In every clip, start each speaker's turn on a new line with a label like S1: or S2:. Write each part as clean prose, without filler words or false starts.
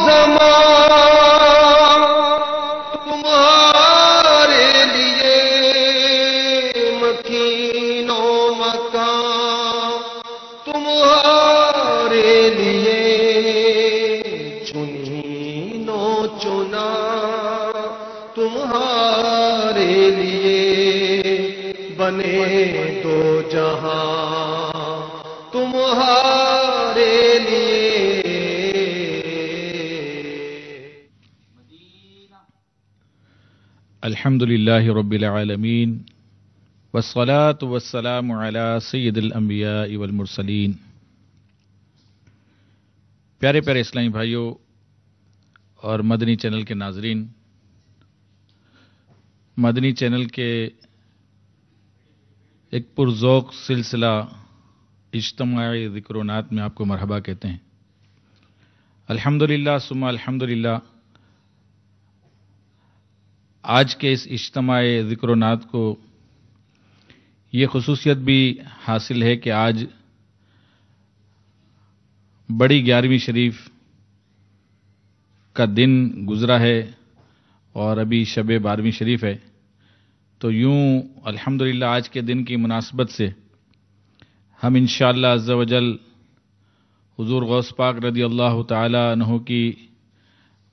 S1: زمان تمہارے لیے مکین و مکان تمہارے لیے چنین و چنا تمہارے لیے بنے دو جہاں تمہارے لیے.
S2: الحمد للہ رب العالمین والصلاة والسلام علی سید الانبیاء والمرسلین. پیارے پیارے اسلامی بھائیوں اور مدنی چینل کے ناظرین، مدنی چینل کے ایک پرذوق سلسلہ اجتماعی ذکر و نعت میں آپ کو مرحبا کہتے ہیں. الحمدللہ ثم الحمدللہ. آج کے اس اجتماعی ذکر و نعت کو یہ خصوصیت بھی حاصل ہے کہ آج بڑی 11ویں شریف کا دن گزرا ہے اور ابھی شب 12ویں شریف ہے. تو یوں الحمدللہ آج کے دن کی مناسبت سے ہم انشاءاللہ عز و جل حضور غوث پاک رضی اللہ تعالی عنہ کی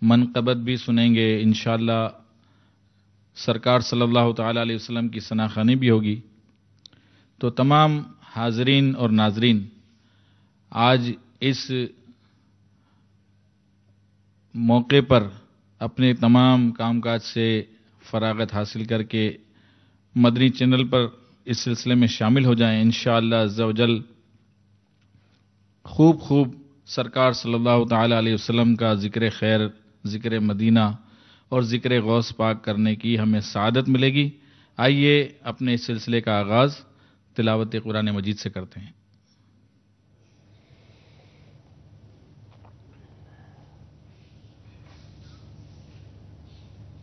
S2: منقبت بھی سنیں گے. انشاءاللہ سرکار صلی اللہ تعالی علیہ وسلم کی ثناخوانی بھی ہوگی. تو تمام حاضرین اور ناظرین، آج اس موقع پر اپنے تمام کام کاج سے فراغت حاصل کر کے مدنی چینل پر اس سلسلے میں شامل ہو جائیں. انشاءاللہ عز و جل خوب سرکار صلی اللہ تعالی علیہ وسلم کا ذکر خیر، ذکر مدینہ اور ذکر غوث پاک کرنے کی ہمیں سعادت ملے گی. آئیے اپنے اس سلسلے کا آغاز تلاوت قرآن مجید سے کرتے ہیں.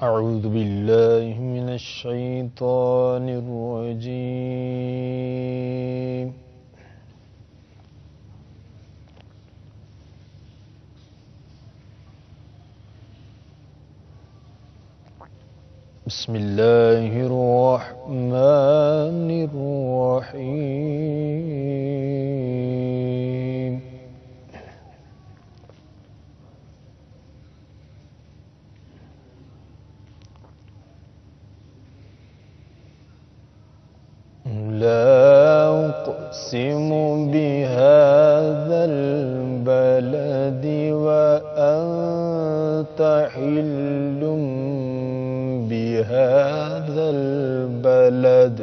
S3: اعوذ باللہ من الشیطان الرجیم. بسم اللہ الرحمن الرحیم. لا أقسم بهذا البلد وأنت حل بهذا البلد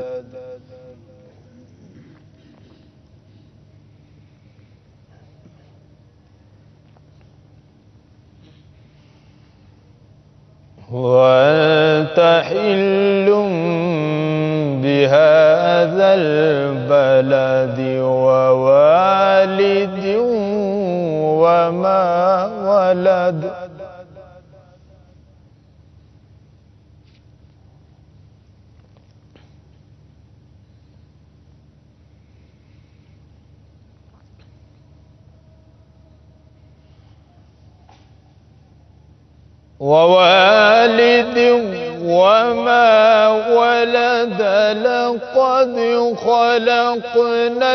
S3: وأنت حل بهذا البلد ووالد وما ولد. ووالد وما ولد لقد خلقنا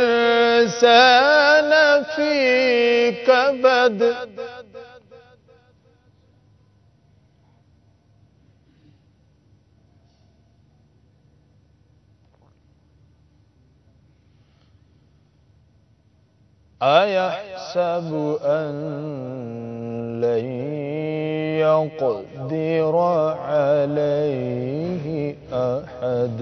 S3: الإنسان في كبد. أيحسب أن لن يقدر عليه أحد.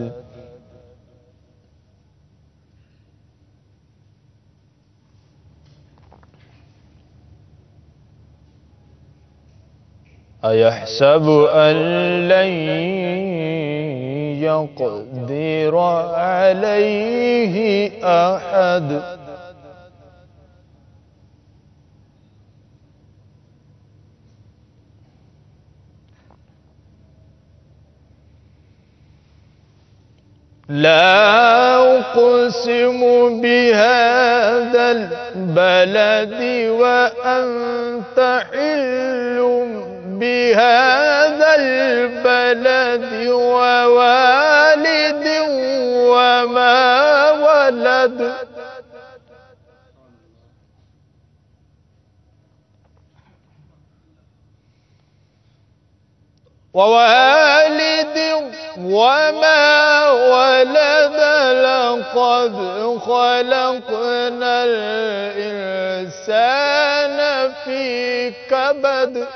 S3: أيحسب أن لن يقدر عليه أحد. لا أقسم بهذا البلد وأنت حل بهذا البلد ووالد وما ولد ووالد وما ولد لقد خلقنا الإنسان في كبد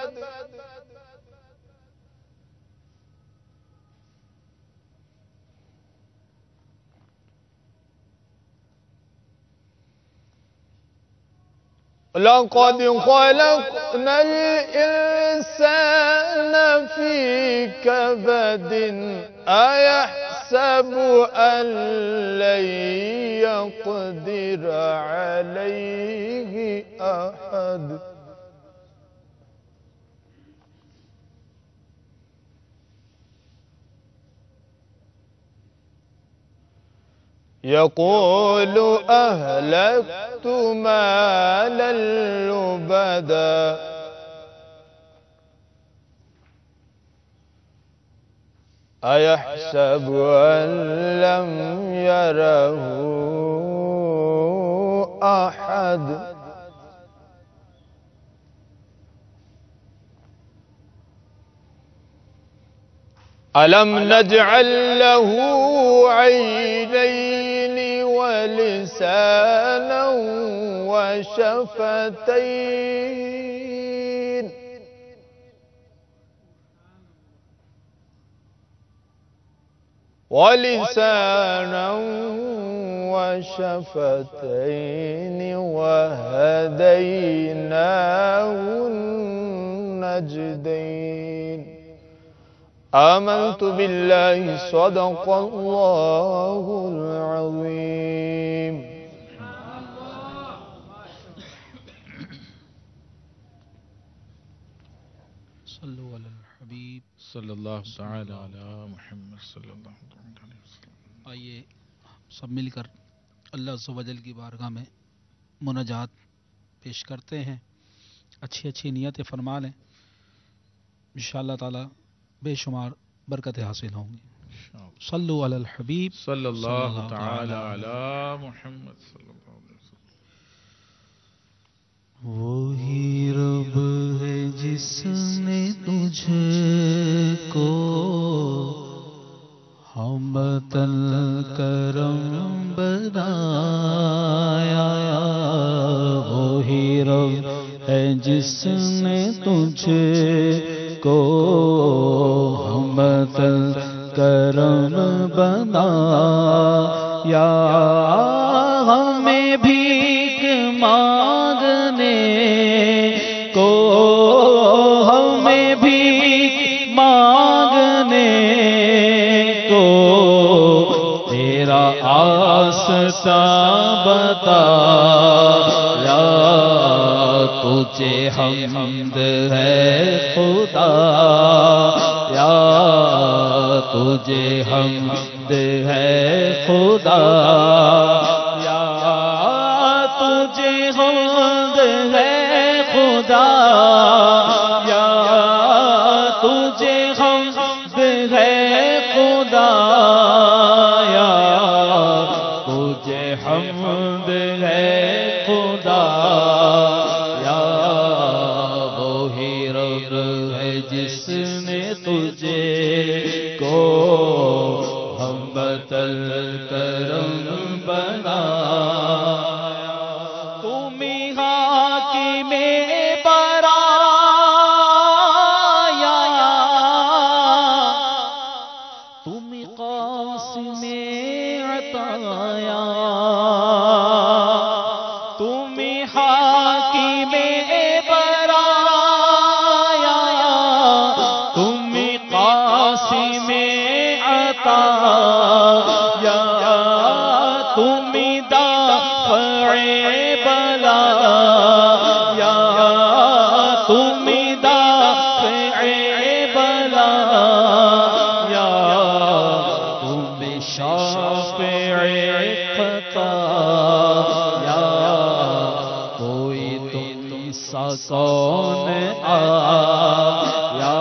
S3: لقد خلقنا الإنسان في كبد أيحسب أن لن يقدر عليه أحد يقول أهلكت مالا لبدا أيحسب أن لم يره أحد ألم نجعل له عينين ولسانا وشفتين وهديناه النجدين آمنت بالله صدق الله العظيم
S4: صلو علی الحبیب
S2: صلی اللہ تعالی علی محمد صلی اللہ علیہ وسلم.
S4: آئیے سب مل کر اللہ عز و جل کی بارگاہ میں مناجات پیش کرتے ہیں. اچھی اچھی نیتیں فرما لیں، انشاءاللہ تعالی بے شمار برکتیں حاصل ہوں گی. صلو علی الحبیب
S2: صلی اللہ تعالی علی محمد صلی اللہ علیہ وسلم.
S4: وہی رب ہے جس نے تجھ کو حمد الکرم بنایا، وہی رب ہے جس نے تجھ کو حمد الکرم بنایا. ہمیں بھیک مانگنے کو، ہمیں بھیک مانگنے کو تیرا آستا بتایا. تجھے حمد ہے خدا یا تجھے حمد ہے خدا یا تجھے حمد ہے خدا یا تجھے حمد ہے خدا یا تجھے حمد ہے خدا یا. وہی رب ہے جس نے تجھے کو حمد الکرم بنایا. تم حاکم برایا، تم قاسم عطایا، تم حاکم برایا، تم قاسم عطایا، تم دافع بلایا، تم دافع بلایا، تم شافع
S5: سا کون آیا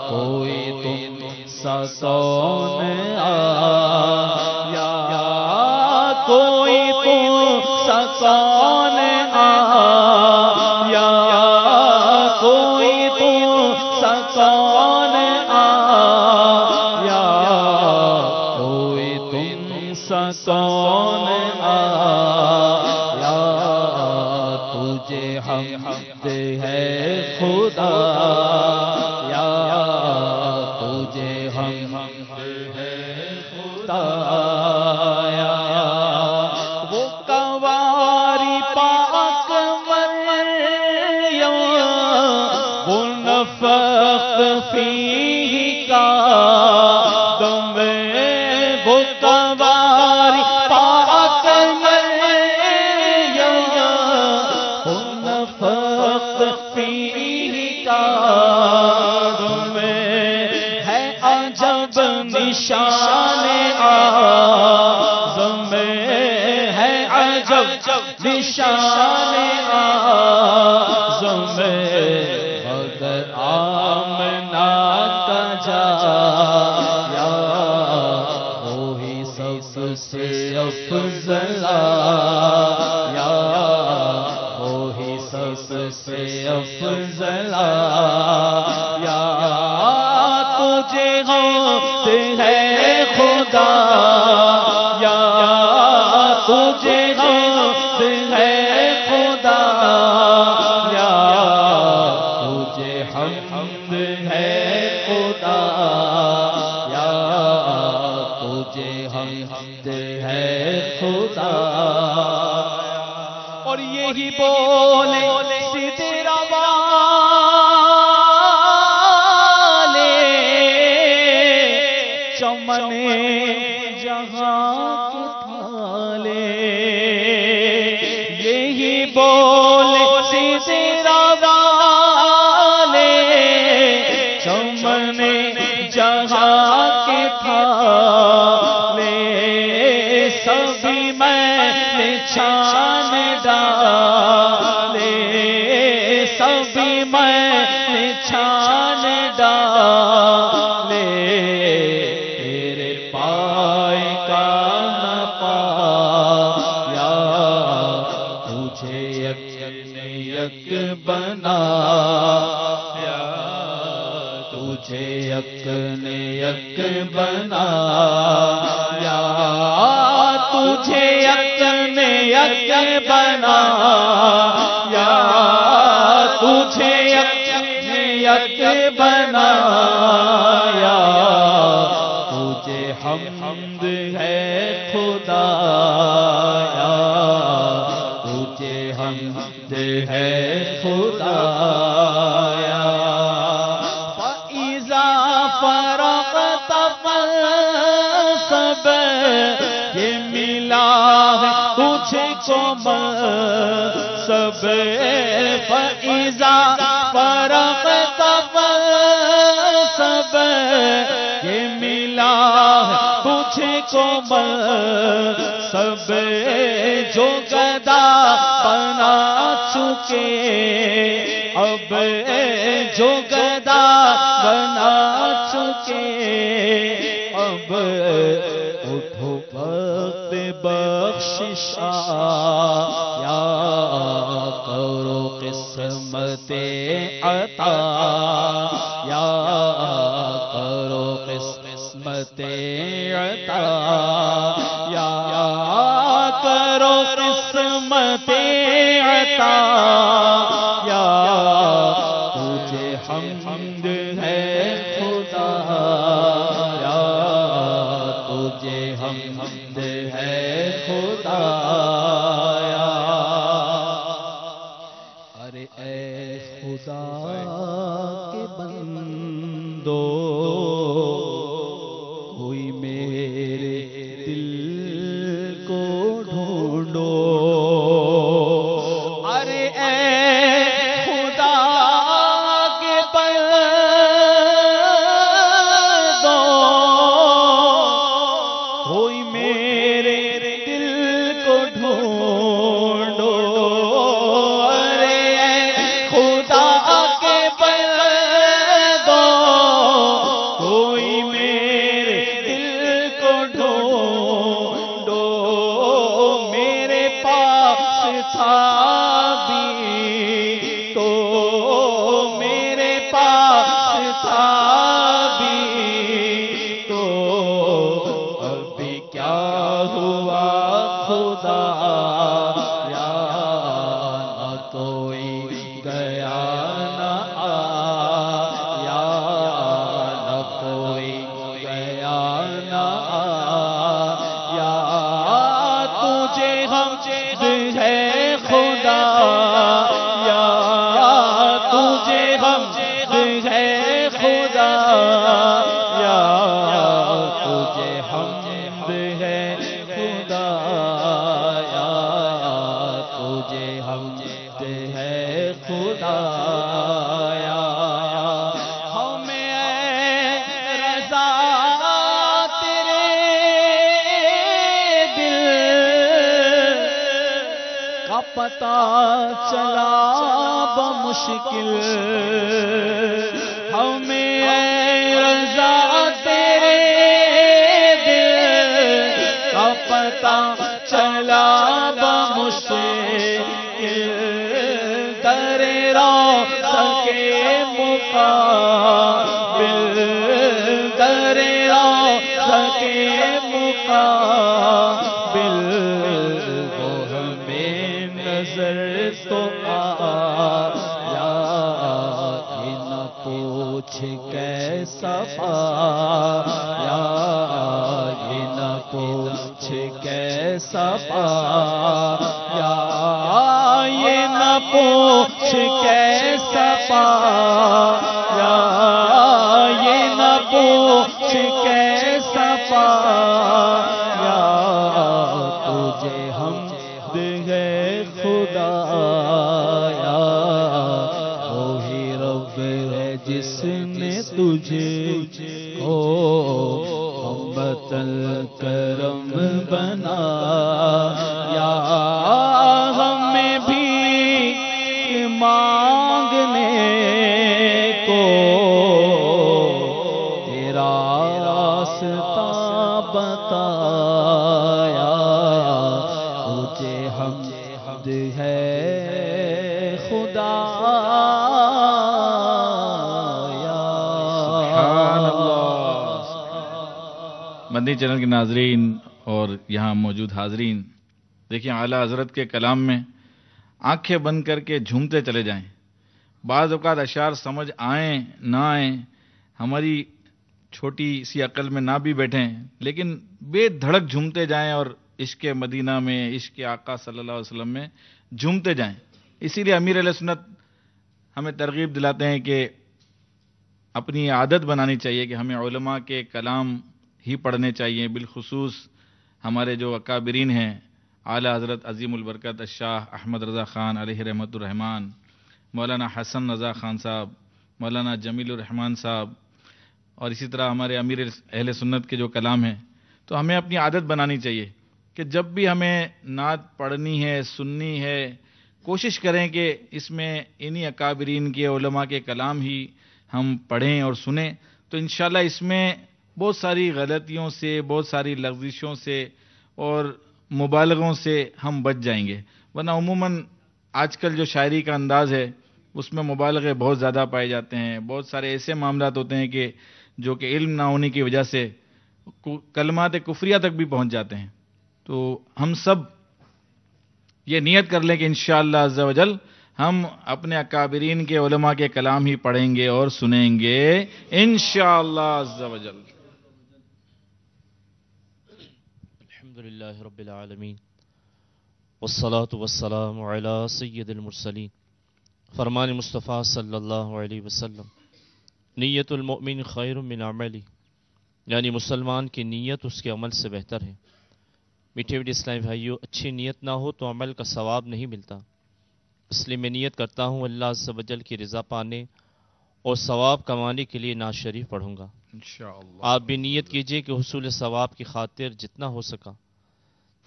S5: کوئی تم سا کون آیا کوئی تم سا کون آیا کوئی تم سا کون آیا کوئی تم سا کون آیا تجھے حمد ہے خدا یا تجھے حمد ہے خدا یا وہ کواری پاک مریم وہ نفخ فیہ کا دم وہ کواری پاک مریم وہ نفخ فیہ کا دم ہے عجب نشان اعظم ہے عجب نشان اعظم اگر آمنہ کا جایا وہی سب سے افضل آیا وہی سب سے افضل آیا تجھے غوث ہے خدا یا تجھے غوث ہے خدا یا تجھے حمد ہے خدا یا تجھے حمد ہے خدا اور یہی بولے سدرا والے چمنے جہاں کے تھالے یہی بولے سدرا والے چمنے جہاں کے تھالے سبھی میں نے چھان ڈالے سبھی میں نے چھان ڈالے تیرے پائے کا نہ پایا تجھے یک یک بنایا تجھے یک یک بنایا تجھے یک یک بنایا تجھے یک یک بنایا تجھے حمد ہے خدا یا تجھے حمد ہے خدا یا فَإِذَا فَرَغْتَ فَانْصَبْ یہ ملا ہے تجھ کو منصب فَإِذَا فَرَغْتَ فَانْصَبْ یہ ملا ہے تجھ کو منصب جو گدا بنا چکے اب جو گدا بنا چکے اب اٹھو وقت بخشش یا کرو قسمت عطا یا کرو قسمت عطا یا کرو قسمت عطا یا تجھے حمد ہے خدا یا تجھے حمد ہے خدا یا ارے اے خدا کے بندو کوئی میرے دل کو ڈھونڈو ارے اے خدا کے بندو کوئی میرے دل کو ڈھونڈو ارے ہے خدایا ہمیں اے رضا تیرے دل کا پتہ چلا بمشکل ہمیں اے رضا تیرے دل کا پتہ چلا بمشکل در روضہ کے مقابل در روضہ کے مقابل وہ ہمیں نظر تو آیا یہ نہ پوچھ کیسا پایا یہ نہ پوچھ کیسا پایا یہ نہ پوچھ کیسا پایا یہ نہ پوچھ کیسا پایا تجھے حمد ہے خدایا وہی رب ہے جس نے تجھے کو امت الکرم بنایا ہمیں بھی مانگنے کو تیرا راستہ بتایا تجھے حمد ہے خدایا
S2: سبحان اللہ۔ مدنی چینل کے ناظرین اور یہاں موجود حاضرین، دیکھیں اعلیٰ حضرت کے کلام میں آنکھیں بند کر کے جھومتے چلے جائیں۔ بعض اوقات اشعار سمجھ آئیں نہ آئیں، ہماری چھوٹی سی عقل میں نہ بھی بیٹھیں، لیکن بے دھڑک جھومتے جائیں اور عشق مدینہ میں، عشق آقا صلی اللہ علیہ وسلم میں جھومتے جائیں۔ اسی لیے امیر اہل سنت ہمیں ترغیب دلاتے ہیں کہ اپنی عادت بنانی چاہیے کہ ہمیں علماء کے کلام ہی پڑھنے چاہیے، بالخصوص ہمارے جو اکابرین ہیں، اعلیٰ حضرت عظیم البرکت الشاہ احمد رضا خان علیہ رحمۃ الرحمان، مولانا حسن رضا خان صاحب، مولانا جمیل الرحمان صاحب، اور اسی طرح ہمارے امیر اہل سنت کے جو کلام ہیں، تو ہمیں اپنی عادت بنانی چاہیے کہ جب بھی ہمیں نعت پڑھنی ہے، سننی ہے، کوشش کریں کہ اس میں انہی اکابرین کے علماء کے کلام ہی ہم پڑھیں اور سنیں، تو انشاءاللہ اس میں بہت ساری غلطیوں سے، بہت ساری لغزشوں سے اور مبالغوں سے ہم بچ جائیں گے، ورنہ عموماً آج کل جو شاعری کا انداز ہے اس میں مبالغے بہت زیادہ پائے جاتے ہیں، بہت سارے ایسے معاملات ہوتے ہیں کہ جو کہ علم نہ ہونے کی وجہ سے کلمات کفریہ تک بھی پہنچ جاتے ہیں۔ تو ہم سب یہ نیت کر لیں کہ انشاءاللہ عز و جل ہم اپنے اکابرین کے علماء کے کلام ہی پڑھیں گے اور سنیں گے انشاءاللہ عز و جل۔
S6: الحمدللہ رب العالمین والصلاة والسلام علی سید المرسلین۔ فرمان مصطفیٰ صلی اللہ علیہ وسلم، نیت المؤمن خیر من عملی، یعنی مسلمان کی نیت اس کے عمل سے بہتر ہے۔ میٹھے میٹھے اسلامی بھائیو، اچھی نیت نہ ہو تو عمل کا ثواب نہیں ملتا، اس لیے میں نیت کرتا ہوں اللہ عز و جل کی رضا پانے اور ثواب کمانے کے لیے نعت شریف پڑھوں گا۔
S2: انشاءاللہ
S6: آپ بھی نیت کیجئے کہ حصول ثواب کی خاطر جتنا ہو سکا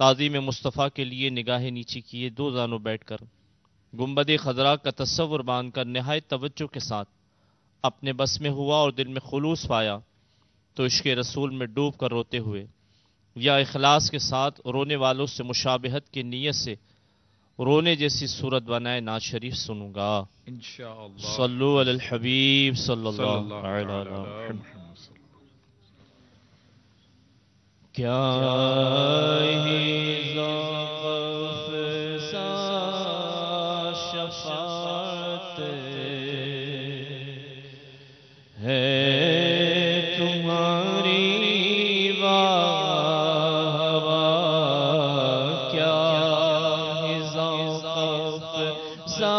S6: تعظیم مصطفیٰ کے لیے نگاہیں نیچی کیے، دو زانوں بیٹھ کر گنبد خضرا کا تصور باندھ کر نہایت توجہ کے ساتھ اپنے بس میں ہوا اور دل میں خلوص پایا تو عشق رسول میں ڈوب کر روتے ہوئے یا اخلاص کے ساتھ رونے والوں سے مشابہت کی نیت سے رونے جیسی صورت بنائے نعت شریف سنوں گا۔
S2: انشاءاللہ
S6: صلو علی الحبیب صلی اللہ علیہ وسلم۔ کیا ہی ذوق سا شفاعت ہے تمہاری واہ واہ، کیا ہی ذوق سا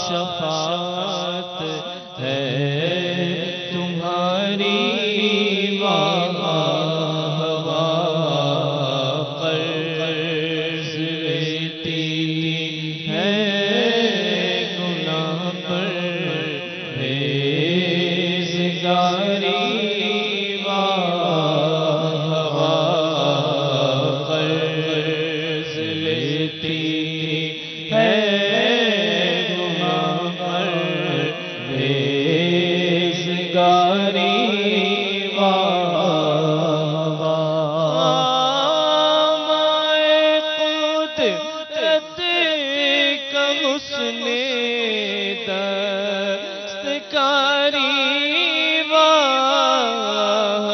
S6: شفاعت ہے تمہاری واہ واہ، قرض لیتی ہے
S3: حسن دستکاری واہ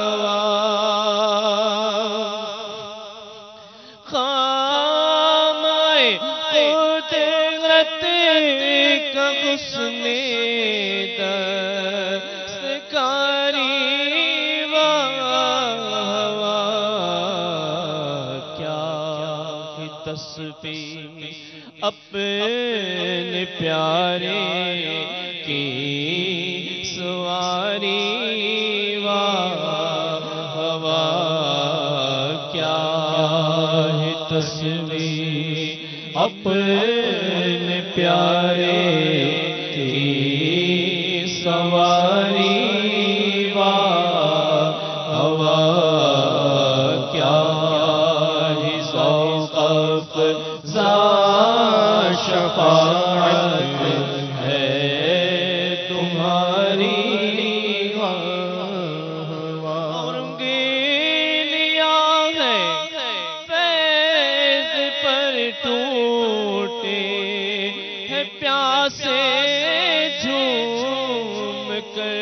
S3: خامۂ قدرت کا حسن دستکاری تصویر اپنے پیارے کی سواری واہ کیا ہے تصویر اپنے پیارے کی سواری واہ کیا ہے ذوق شفاعت ہے تمہاری اور گیلیا ہے فیض پر ٹوٹے ہے پیاسے جھوم کر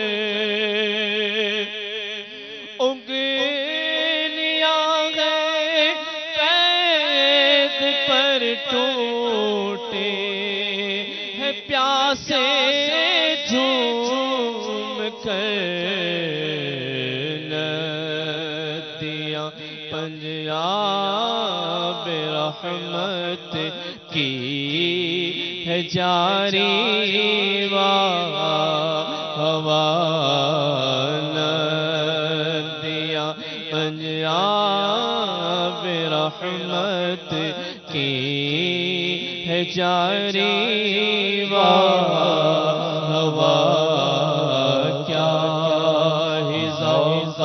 S3: ٹوٹے ہے پیاسے جھوم کر ندیاں پنجاب رحمت کی ہے جاری واہ ندیاں پنجاب رحمت کی ہے جاری واہ کیا ہے ذوق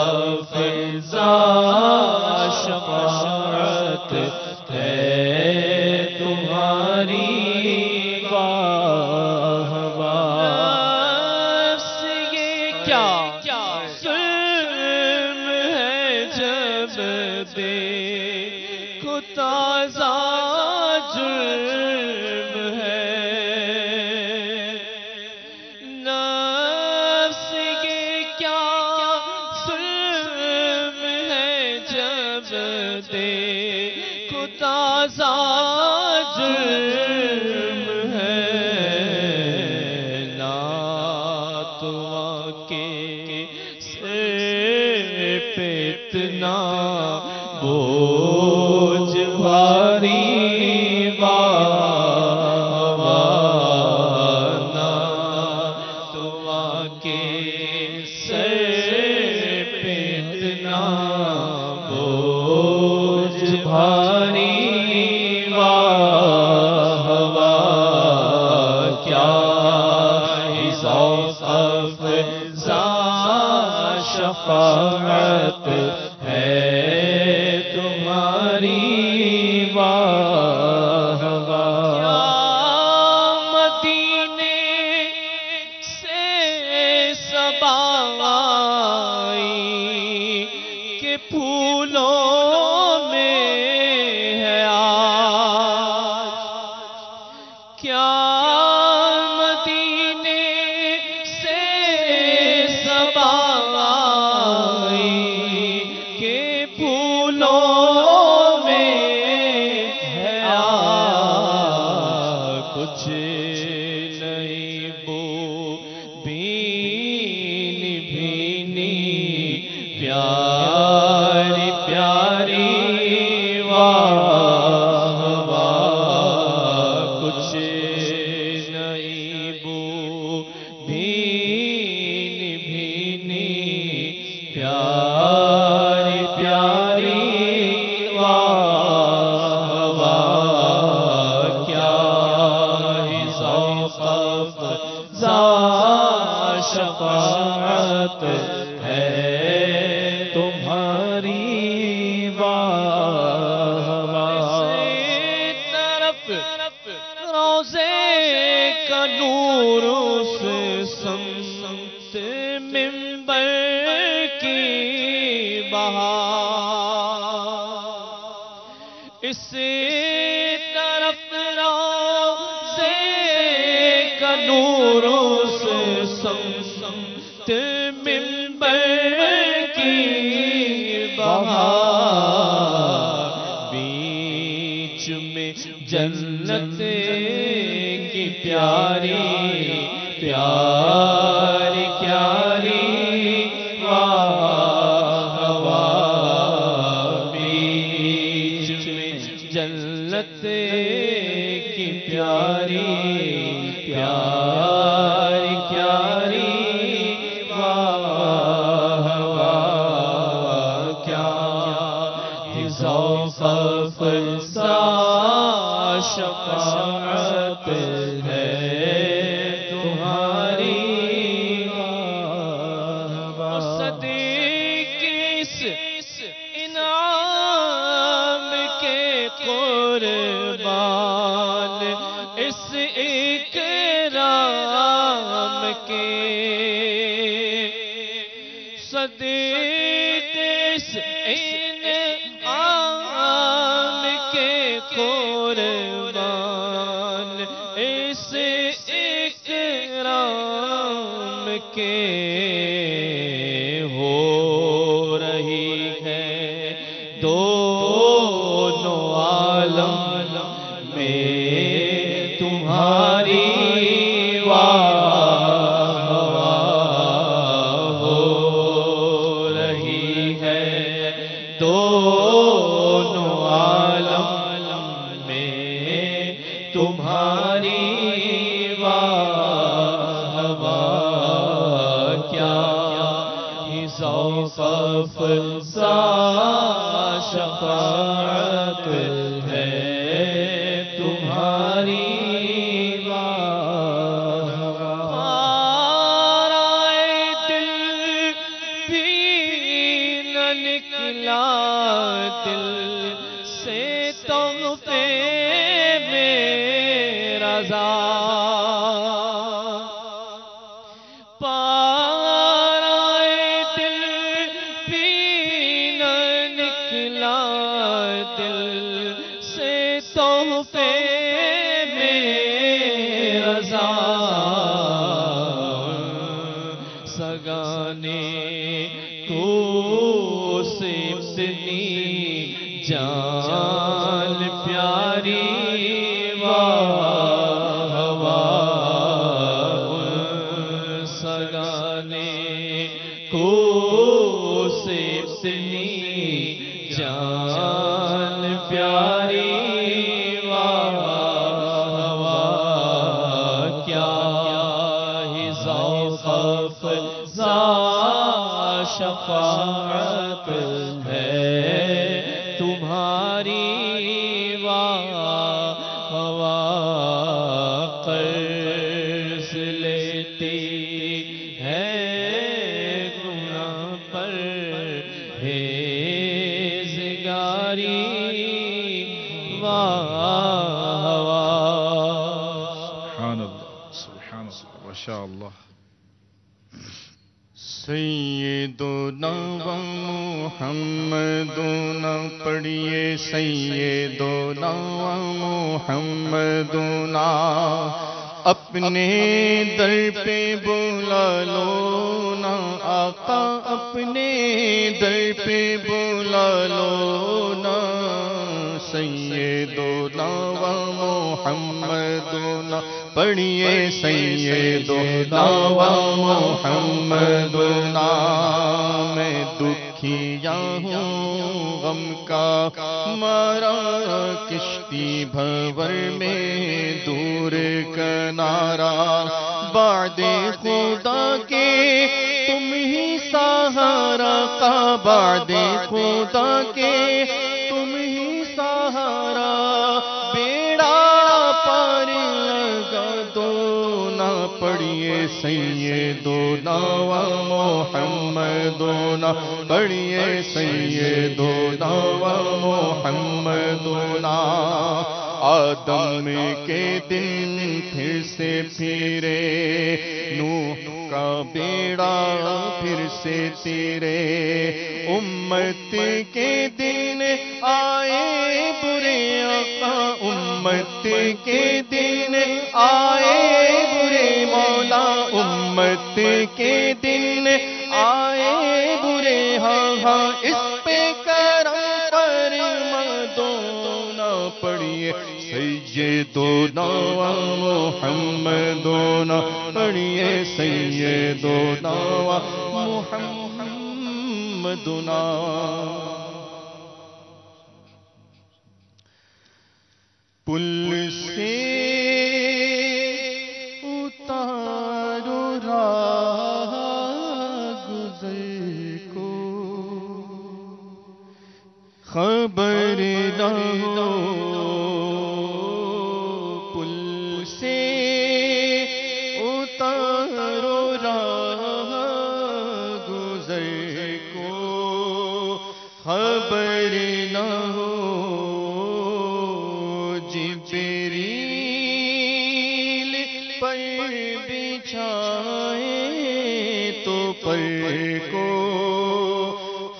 S3: فضا شفاعت ہے تمہاری واہ یہ کیا ظلم ہے جب دیکھو تازہ جرم ہے نفس یہ کیا ظلم ہے جب دیکھو تازہ جرم ہے نہ تو کے سر پہ اتنا بوجھ بھاری شفاعت ہے تمہاری واہ مدینے سے صبا آئی کہ پھولوں میں ہے آج کیا مدینے سے صبا کچھ نہیں بو بھینی بھینی پیاری پیاری واہ کچھ نہیں بو بھینی بھینی پیاری پیاری شفاعت ہے تمہاری واہ طرف روزے کا نور اس سمت منبر کی بہار اس طرف روزے کا نور سے سمت منبر کی بہار، بیچ میں جنت کی پیاری پیاری پیاری واہ واہ، بیچ میں جنت کی پیاری پیاری پیاری واہ واہ، کیا ذوق فرسا شفاعت ہے تمہاری، صدیق اس انعام کے قربان، اس اکرام کے، صدیق اس انعام کے قربان، اس اکرام کے، ہو رہی ہے دونوں عالم میں تمہاری واہ واہ، ہو رہی ہے دونوں عالم میں تمہاری واہ واہ، کیا ہی ذوق افزا شفاعت ہے تمہاری واہ واہ، آئے دل بھی نہ نکلا دل سے تحفے میں رضا، پار آئے دل بھی نہ نکلا دل سے تحفے میں رضا، سگانے کو سے اتنی جان پیاری واہ واہ، سگانے کو سے اتنی جان پیاری واہ واہ، کیا ہی ذوق افزا شفاعت ہے تمہاری واہ واہ، قرض لیتی ہے گناہ پر ہیزگاری واہ واہ،
S2: سبحان اللہ سبحان اللہ ماشاء اللہ.
S1: سیدنا و محمدنا پڑھیے، سیدنا و محمدنا، اپنے در پہ بلا لو نا آقا، اپنے در پہ بلا لو نا، سیدنا و محمدنا پڑھیے، سیدنا و محمدنا، میں دکھیا ہوں غم کا مارا، کشتی بھور میں دور کنارا، بعد خدا کے تم ہی سہارا کا، بعد خدا کے تم ہی سہارا، بیڑا پار لگا دو نا، پڑھیے سیدنا و محمدنا، پڑھیے سیدنا و محمدنا، آدم کے دن پھر سے پھرے، نوح کا بیڑا پھر سے تیرے، امت کے دن آئے برے آقا، امت کے دن آئے برے کے دن آئے برے، ہاں ہاں اس پہ کرم فرمادونا پڑھیے سیدنا محمدونا پڑھیے سیدنا محمدونا. پل سے اتارو راہ گزر کو، خبر نہ ہو. پل سے اتارو راہ گزر کو، خبر نہ ہو. جبریل پر بچھائے تو پر کو،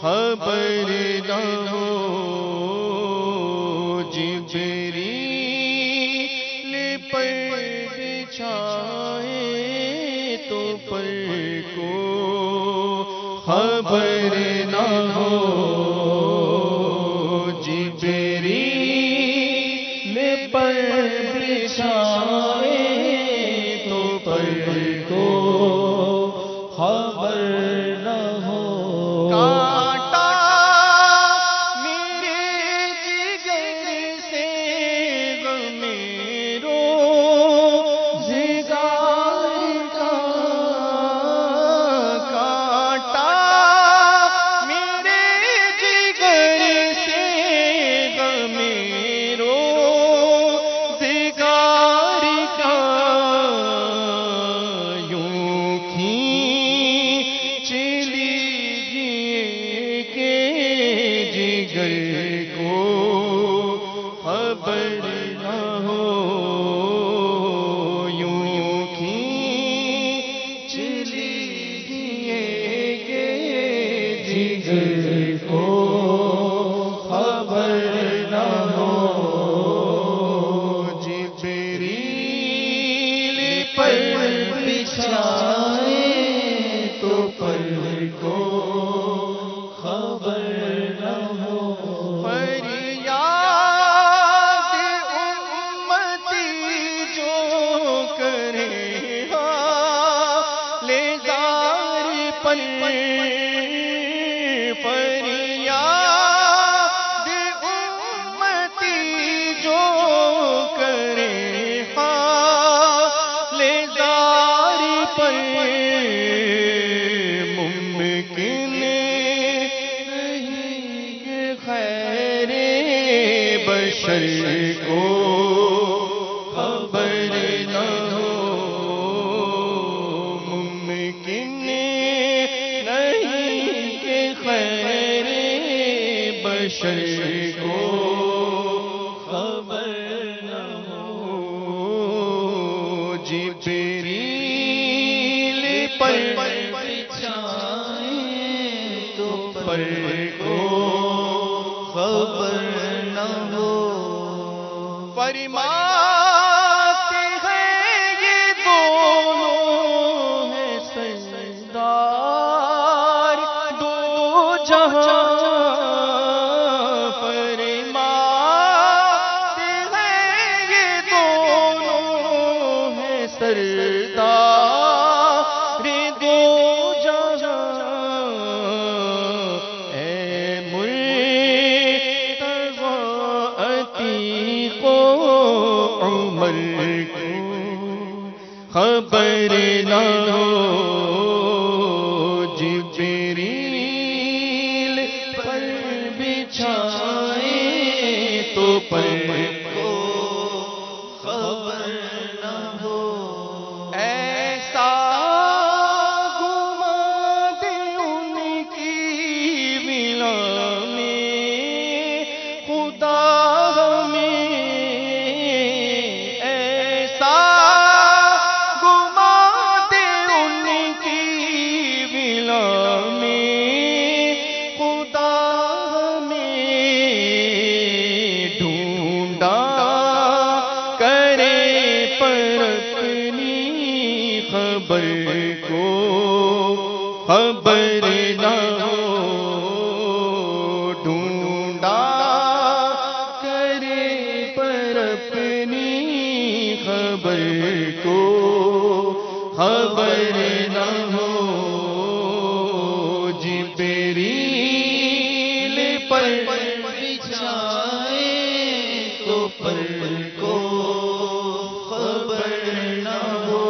S1: خبر نہ ہو. جبریل پر بچھائے تو پر کو، خبر نہ ہو. جبریل پر بچھائے تو پر کو، خبر نہ ہو. کانٹا میرے جگر سے غمیرو زگار کا، کانٹا میرے جگر سے غمیرو زگار کا. یوں کھینچ لیجیے کہ جگر کو، خبر نہ ہو. یوں کھینچ لیجیے کہ جگر کو، خبر نہ ہو. جبریل پر بچھائے تو پر کو، خبر نہ ہو. فریاد امتی جو کرے حال زار پر، فریاد امتی جو کرے حال زار پر. ممکن نہیں کہ خیر بشر کو، خبر نہ ہو. ممکن نہیں کہ خیر بشر کو، خبر نہ ہو. جبریل پر بچھائے تو پر کو، خبر نہ ہو. فرماتے ہیں یہ دونوں ہیں سردار دو جہاں. فرماتے ہیں یہ دونوں ہیں سردار دو جہاں. اے مرتضی عتیق و عمر کو، خبر نہ ہو. جبریل پر بچھائے تو پر کو، خبر نہ ہو. ایسا گما دے ان کی ولا میں خدا ہمیں، ایسا گما دے ان کی ولا میں خدا ہمیں. ڈھونڈا کرے پر اپنی خبر کو، خبر نہ ہو، ڈھونڈا کرے پر اپنی خبر کو خبر نہ ہو، جبریل پر بچھائے تو پر کو خبر نہ ہو،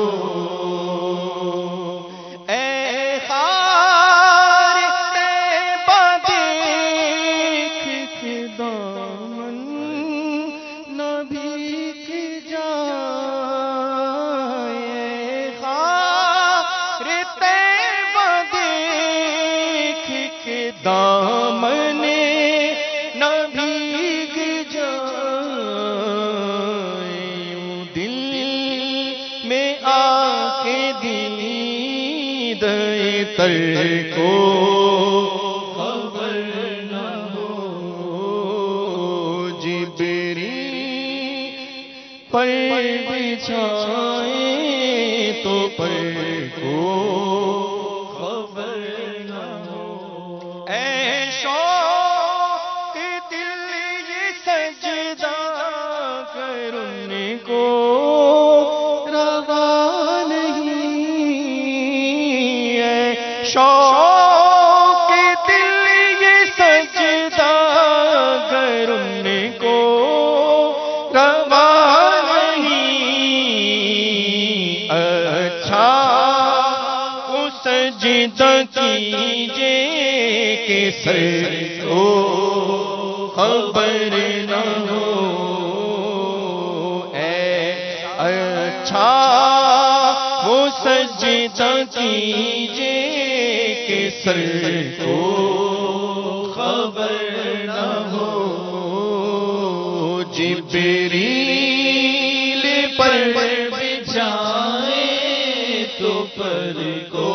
S1: اے خار طیبہ دیکھ کے دامن نہ بھیگ جائے، اے خار طیبہ دیکھ کے دامن نہ بھیگ جائے، دل میں آ کے دید تر کو خبر نہ ہو، جبریل پر بچھائے تو پر کو خبر نہ ہو، اے شوق دل یہ سجدہ کر ان کو روا نہیں، اے شوق دل یہ سجدہ کر ان کو روا نہیں، اچھا وہ سجدہ کیجئے کہ سر کو خبر نہ ہو، اے اچھا وہ سجدہ کیجئے کہ سر کو خبر نہ ہو، جبریل پر بچھائے تو پر کو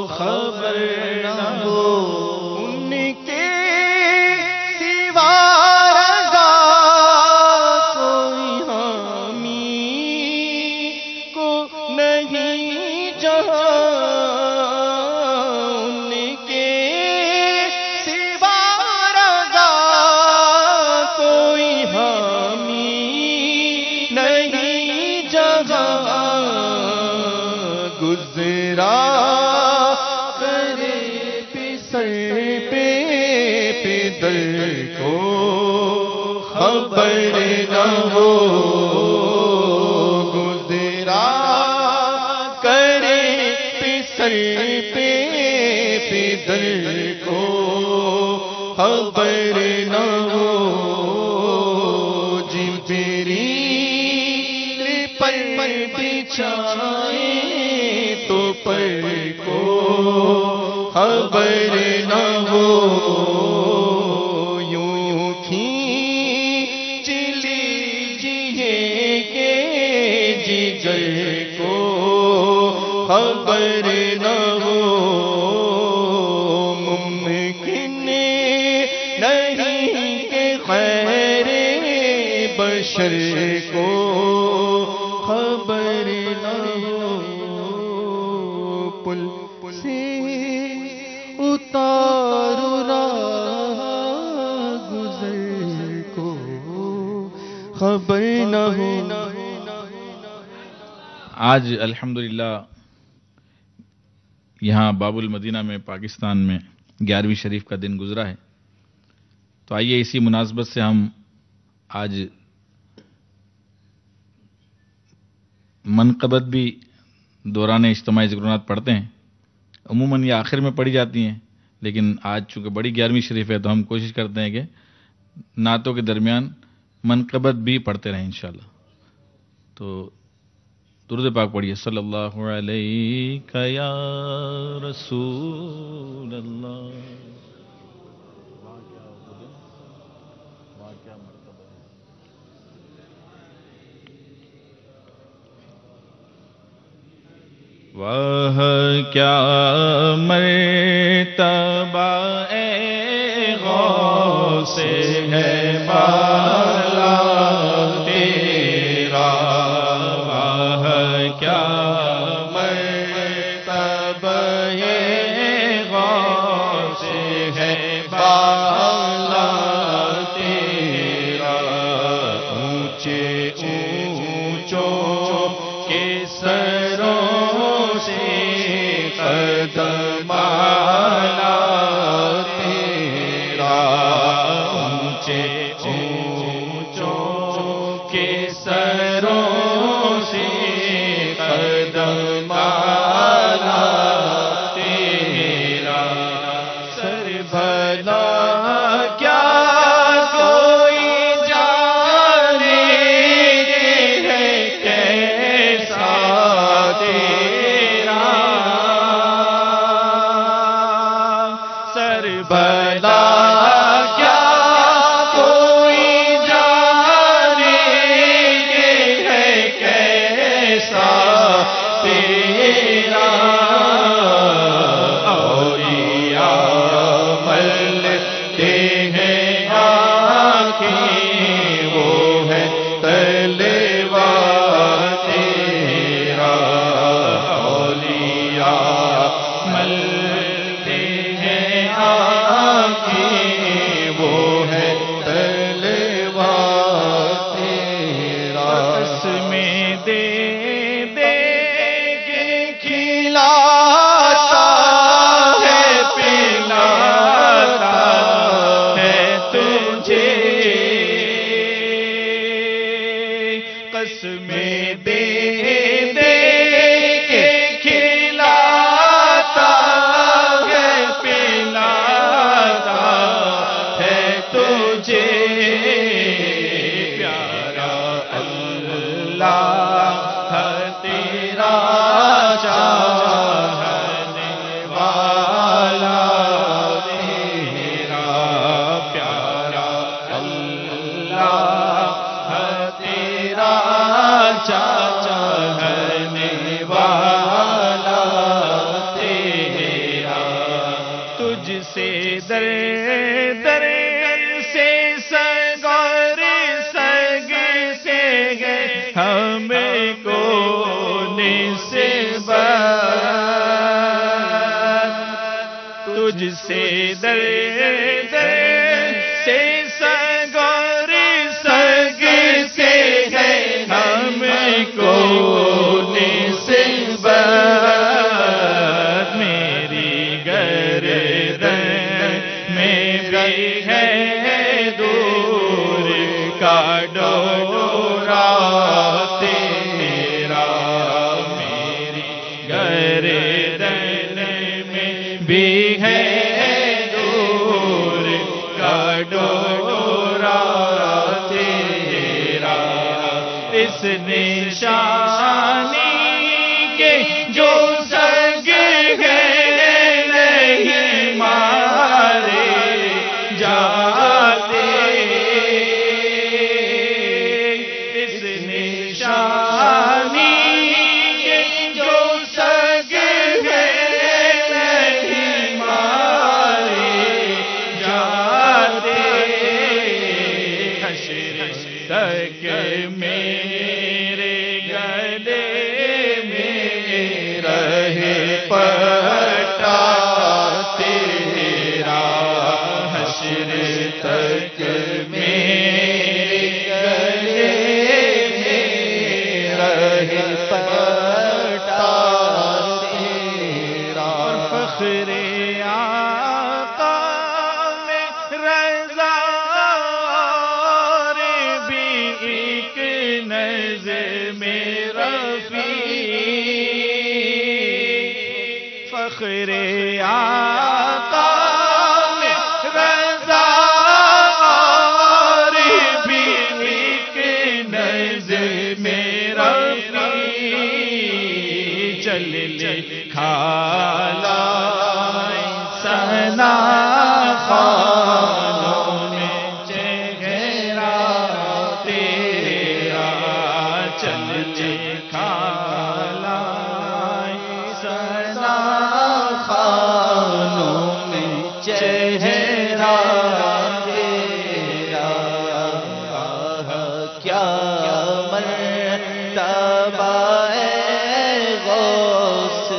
S1: خبر نہ ہو، ان کے سوا رضا کوئی حامی کو نہیں جہاں، ان کے سوا رضا کوئی حامی نہیں جہاں، گزرا کرے پسر پہ پدر کو خبر نہ ہو، گزرا کرے پسر پہ پدر کو خبر نہ ہو، جبریل پر بچھائے تو پر کو خبر نہ ہو، یوں کھینچ لیجیے کہ جگر کو خبر نہ ہو، ممکن نہیں کہ خیر بشر کو خبر نہ ہو، پل سے اتارو راہ گزر کو خبر نہ ہو۔
S2: آج الحمدللہ یہاں باب المدینہ میں پاکستان میں 11ویں شریف کا دن گزرا ہے، تو آئیے اسی مناسبت سے ہم آج منقبت بھی دوران اجتماعی ذکرنات پڑھتے ہیں، عموماً یہ آخر میں پڑھی جاتی ہیں، لیکن آج چونکہ بڑی 11ویں شریف ہے تو ہم کوشش کرتے ہیں کہ نعتوں کے درمیان منقبت بھی پڑھتے رہیں انشاءاللہ۔ تو درود پاک پڑھیے، صلی اللہ علیہ یا رسول اللہ۔
S3: واہ کیا مرتبہ اے غوث ہے بالا تیرا، واہ کیا مرتبہ اے سروں سے قدم آلا تیرا اونچے اونچوں کے سروں سے قدم آلا تیرا سر بھلا کیا کوئی جانے ہے کیسا تیرا سر بھلا کیا کوئی جانے ہے کیسا تیرا اولیاء ملتے ہیں آنکھیں وہ ہے تلوار تیرا اولیاء ملتے ہیں آنکھیں وہ ہے تلوار تیرا قسمیں دے دے کے کھلاتا ہے پلاتا ہے تجھے قسمیں دے دے کے کھلاتا ہے پلاتا ہے تجھے پیارا اللہ تیرا چاہنے والا تیرا پیارا اللہ تیرا چاہنے والا تیرا تجھ سے در در سے سگور سگ سے گئے ہمیں کو نسبت تجھ سے در در سے سگور سگ سے گئے ہمیں کو نسبت میری گردن میں بھی ہے دور کا ڈورا تیرا میری گردن میں بھی ہے دور کا ڈورا تیرا اس نشانی کے جو سگ ہے نہیں مارے جاتے اس نشانی کے جو سگ ہے نہیں مارے جاتے حشر تک میرے گلے میں رہے پٹا تیرا حشر تک میرے گلے میں رہے پٹا تیرا فخر آقا میں رضا بھی ایک نظم رفیع فخر آقا میں رضا بھی ایک نظم رفیع چل کھالا سنا خانوں میں چہرہ تیرا چل کھالا سنا خانوں میں چہرہ تیرا
S5: کیا مرتبہ غوث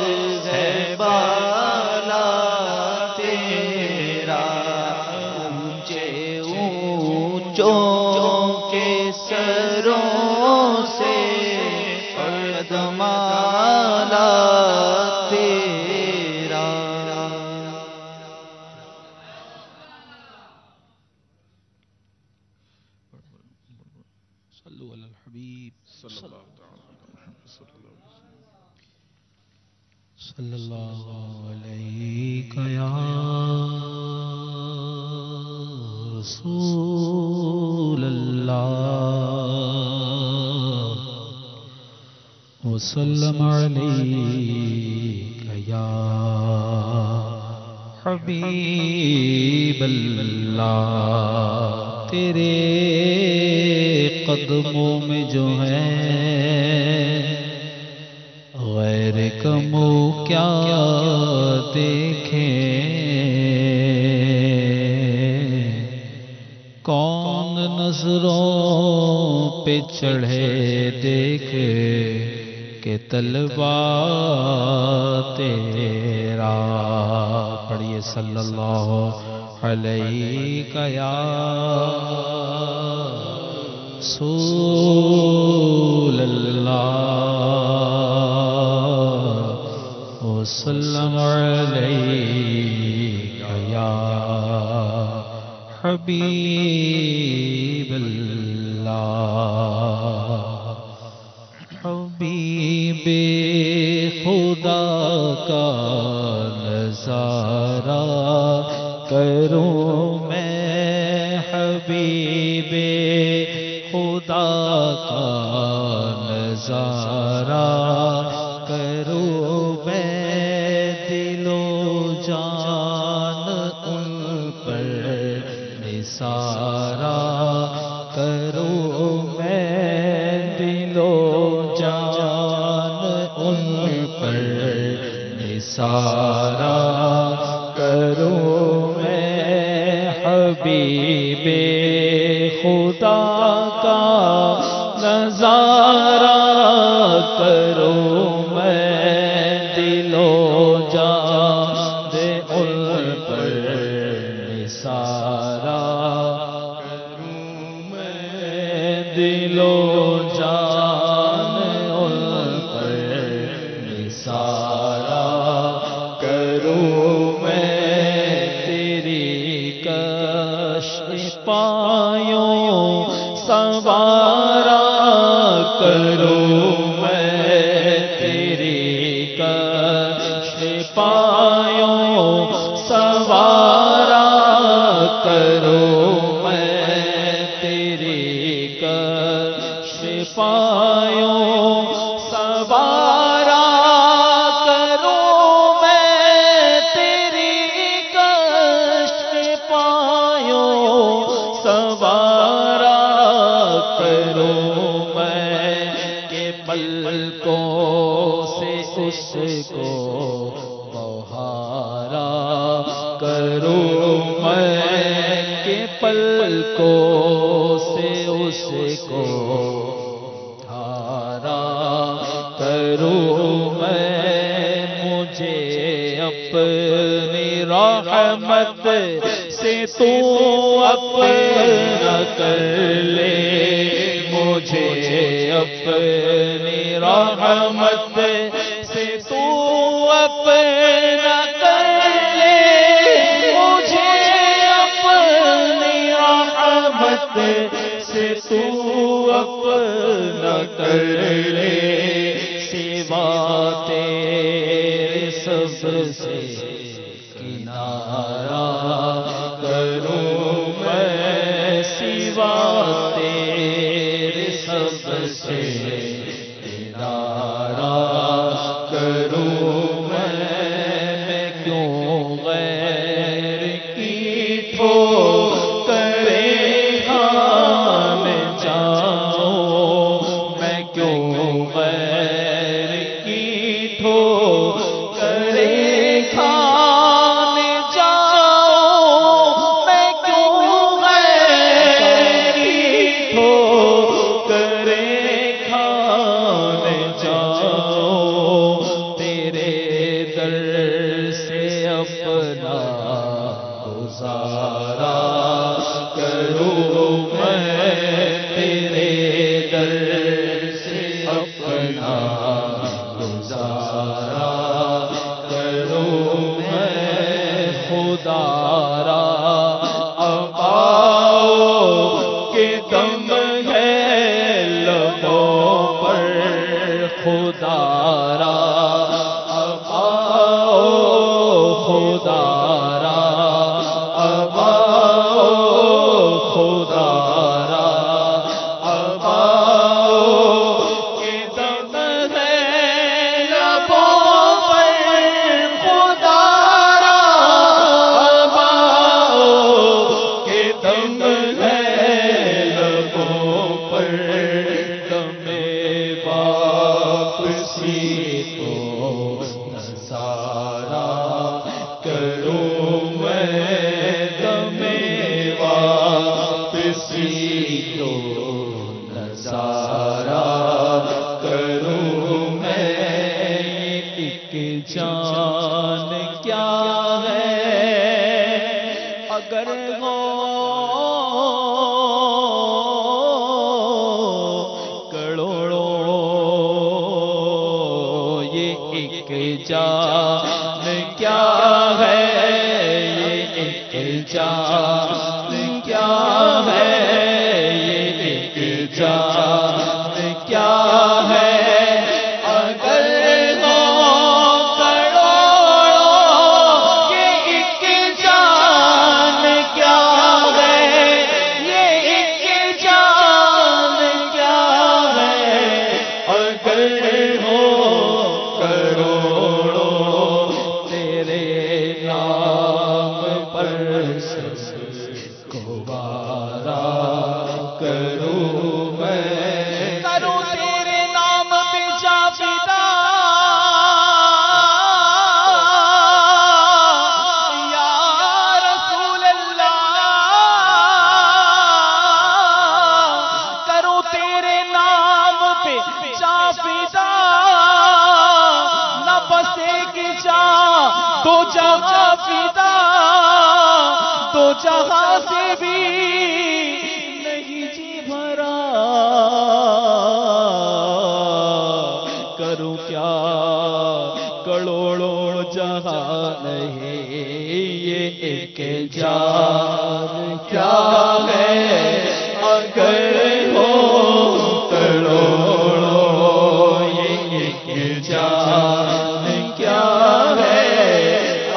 S5: ہے بالا تیرا
S4: صلی اللہ علیہ یا رسول اللہ وسلم علیہ یا حبیب اللہ تیرے قدموں میں جو ہے غیر کمو کیا دیکھیں کون نظروں پہ چڑھے دیکھ کہ طلبہ تیرا پڑھیے صلی اللہ علیہ یا رسول اللہ وسلم علیہ یا حبیب اللہ حبیب خدا کا نظارہ کروں میں حبیب خدا کا نظارہ کروں میں دل و جان ان پر نثارا کروں میں دل و جان ان پر نثارا کروں میں حبیب خدا کا نظارہ کروں میں دل و جان ان پر نثارا کروں میں دل و جان ان پر نثارا کروں میں تیری کشف پایوں سوارا کروں میں تیری کشف پایوں سوارا کروں میں تیری کشف پایوں سوارا کروں میں تیری کشف پایوں سوارا کروں میں کہ پلکوں سے اس کو بہارا کروں میں کہ پلکوں سے اس کو ہارا کروں میں مجھے اپنی رحمت سے تو اپنا کر لے مجھے اپنی رحمت سے تو اپنا کر لے مجھے اپنی رحمت سے تو اپنا کر لے سوا تیرے سب سے کنارہ کروں میں سوا تیرے سب سے کنارہ کروں میں کیوں غیر کی ٹھوکریں کھانے جاؤں میں کیوں غیر کی ٹھوکریں کھانے
S5: کو نظارہ کروں میں دم واپسی کو نظارہ کروں میں ایک جان کیا ہے اگر ہو جان کیا ہے یہ ایک جان کیا ہے یہ ایک جان کیا ہے اگر ہو کروڑوں یہ ایک جان کیا ہے یہ ایک جان کیا ہے اگر ہو دو جہاں فدا دو جہاں سے بھی نہیں جی بھرا کروں کیا کروڑوں جہاں نہیں یہ ایک جان کیا ہے اگر ہو کروڑوں یہ ایک جان کیا ہے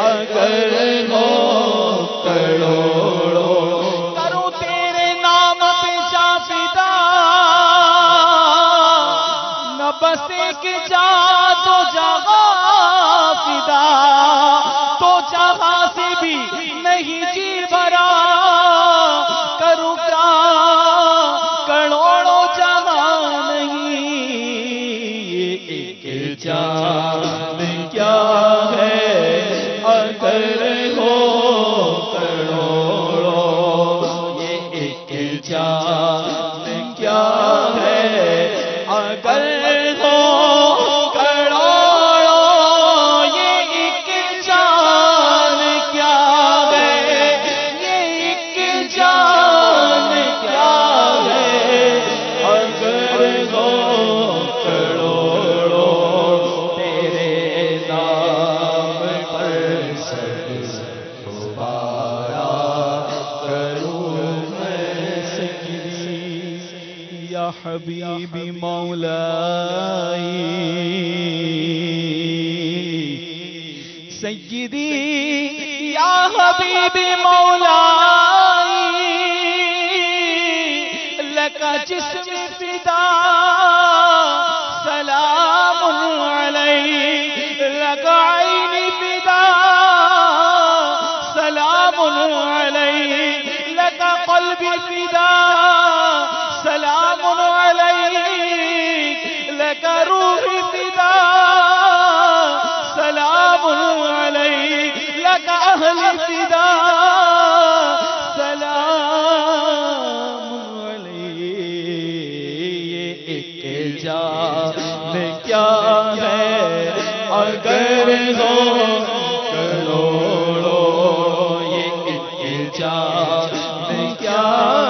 S5: اگر ہو کروڑوں کروں تیرے نام پہ جا فدا نہ بس ایک جا تو جہاں فدا تو جہاں سے بھی نہیں جی بھرا کروں کیا کروڑوں جہاں نہیں یہ ایک جان کیا ہے اگر ہو کروڑوں یہ ایک جان کیا ہے اگر ہو کروڑوں یہ ایک جان کیا ہے یہ ایک جان کیا ہے اگر ہو کروڑوں تیرے نام پر یا حبیبی مولائی سیدی یا حبیبی مولائی لکا جسم فدا سلام علیک لکا عین فدا سلام علیک لکا قلب فدا سلام علیک لک روح فدا سلام علیک لک اہل فدا سلام علیک یہ ایک جان کیا ہے اگر ہو کروڑوں یہ ایک جان کیا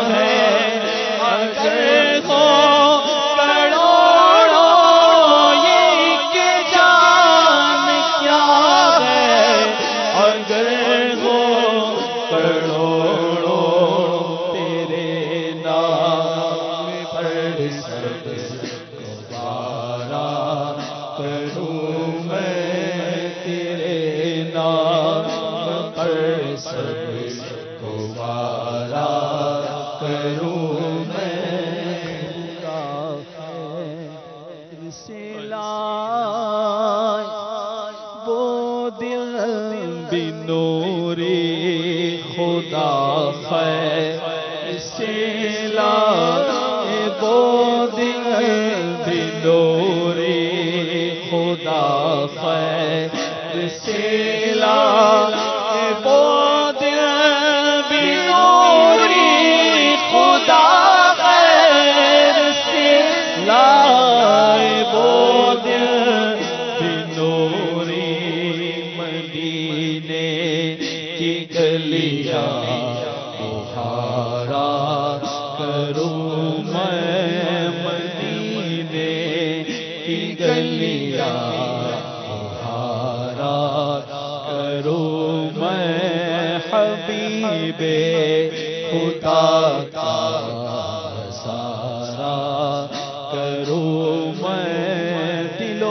S5: ہے اگر ہو کروڑوں یہ ایک جان کیا ہے اگر ہو کروڑوں تیرے نام پر سب گوارا کروں میں تیرے نام پر سب گوارا کروں خدا خیر سے لائے وہ دل بنوری
S3: خدا خیر سے لائے وہ دل بنوری خدا خیر سے لائے وہ دل بنوری مدینے کی گلیاں بہارا کروں میں مدینے کی گلیاں بہارا کروں میں حبیب خدا کا سارا کروں میں دل و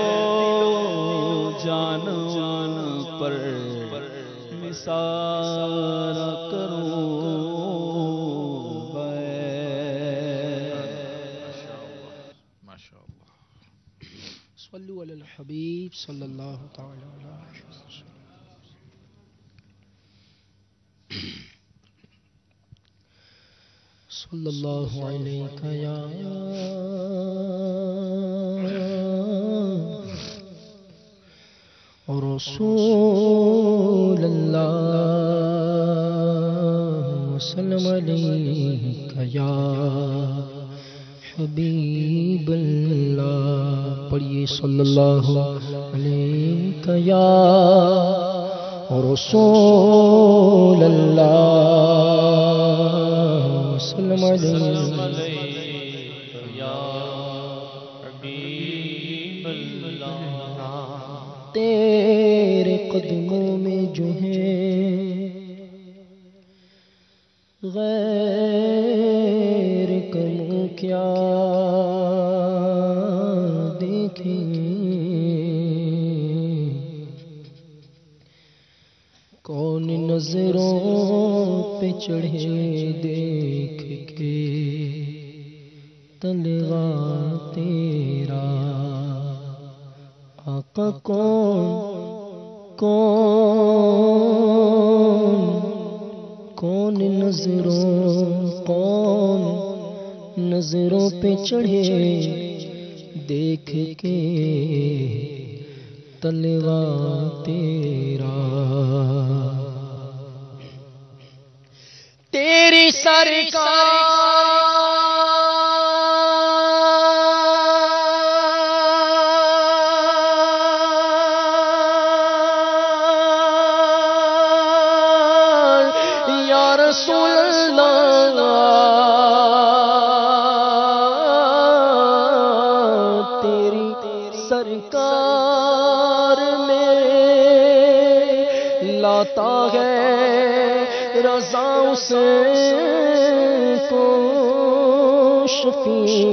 S3: جان پر نثار کروں
S4: صلو علی الحبیب صلی اللہ تعالی علیہ وسلم. صلی اللہ علیہ یا رسول اللہ وسلم علیہ یا حبیب اللہ. پڑھیے صلی اللہ علیہ یا رسول اللہ وسلم علیہ
S3: یا حبیب اللہ.
S4: تیرے قدموں میں جو ہے غیر کم کیا دیکھیں کون نظروں پہ چڑھے دیکھ کے تلوا تیرا آقا کون نظروں پہ چڑھے دیکھ کے تلوا تیرا. تیری سرکار یا رسول اللہ تیری سرکار میں لاتا ہے رضا سے کو شفیع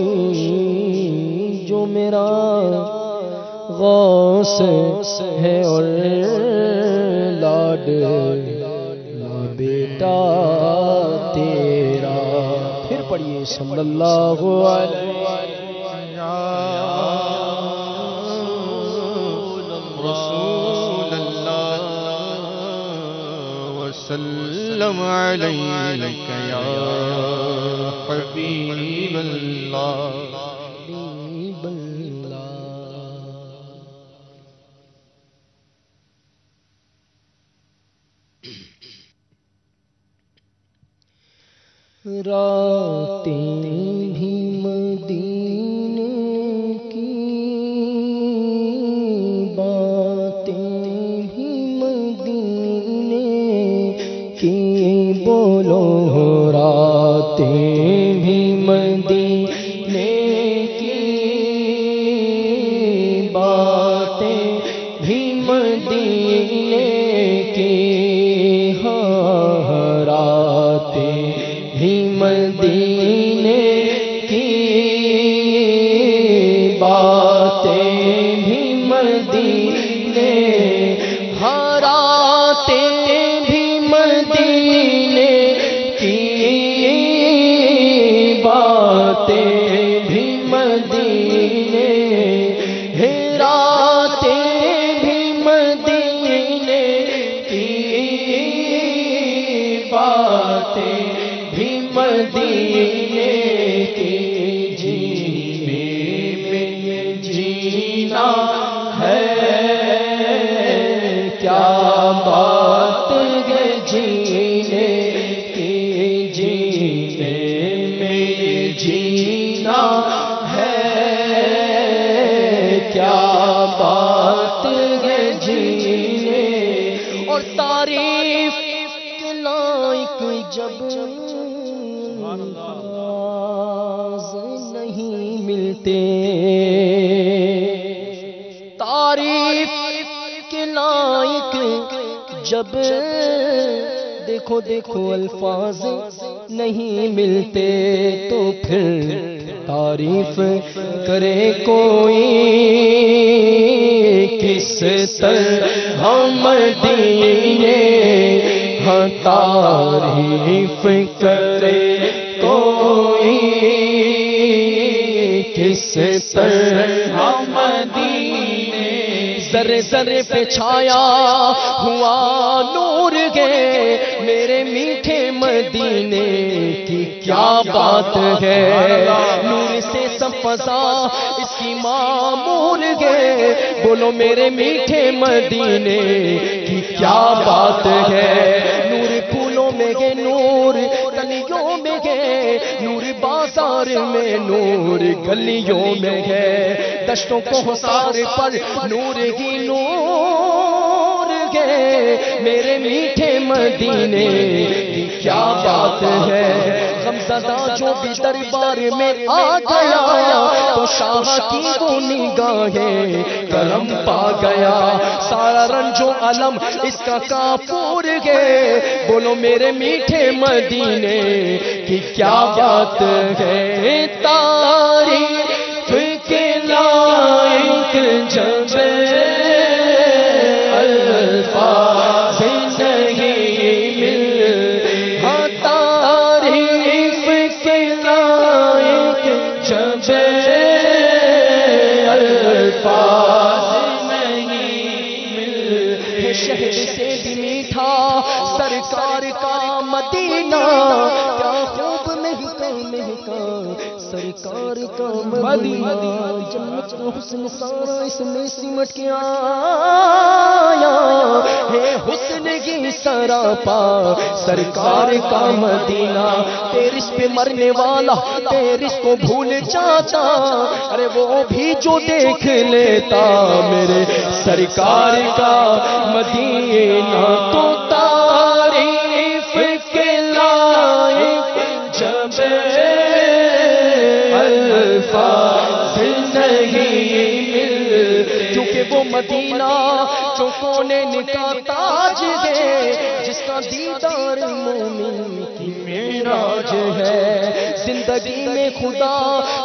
S4: جو میرا غوث ہے اور لاڈ بیٹا تیرا. پھر پڑھیے صلی اللہ علیہ
S1: رسول اللہ وسلم علیک یا حبیب اللہ.
S4: حبیب اللہ. راتیں بھی مدینے کی باتیں بھی مدینے کی بولو راتیں بھی مدینے کی باتیں بھی مدینے کی ہاں راتیں بھی مدینے کی باتیں بھی مدینے ہاں راتیں بھی مدینے کی باتیں بھی مدینے ہے راتیں بھی مدینے کی باتیں بھی مدینے کی جینے میں جینا ہے
S3: بات ہے جینے اور تعریف کے لائق جب الفاظ نہیں ملتے، تعریف کے لائق جب دیکھو دیکھو الفاظ نہیں ملتے، تو پھر تعریف کرے کوئی کس طرح مدینے، ہاں تعریف کرے کوئی کس طرح مدینے، ذرے ذرے پہ چھایا ہوا نور گے میرے میٹھے مدینے کی کیا بات ہے، نور سے سب فضا اس کی معمور گے، بولو میرے میٹھے مدینے کی کیا بات ہے، نور پھولوں میں گے نور گلیوں میں گے، نور بازار میں نور گلیوں میں ہے، دشتوں کو حصار پر نور ہی نور گے میرے میٹھے مدینے کی کیا بات ہے، غمزدہ جو بھی دربار میں آ گیا تو شاہ کی وہ نگاہیں کرم پا گیا، سارا رنج و علم اس کا کافور گے، بولو میرے میٹھے مدینے کی کیا بات ہے، تعریف کے لائق جب الفاظ نہیں ملتے، ہاں تعریف کے لائق جب الفاظ نہیں ملتے، شہد سے بھی میٹھا سرکار کا مدینہ، کیا خوب مہکا مہکا سرکار کا مدینہ، جنت کا حسن سارا اس میں سمٹ کے آیا ہے، حسن کی سراپا سرکار کا مدینہ، تیرس پہ مرنے والا تیرس کو بھول جاتا، ارے وہ بھی جو دیکھ لیتا میرے سرکار کا مدینہ، تو تعریف کے لائق جب الفاظ نہیں ملتے، کیونکہ وہ مدینہ جو کونین کا تاج ہے، جس کا دیدار مومن کی معراج ہے، زندگی میں خدا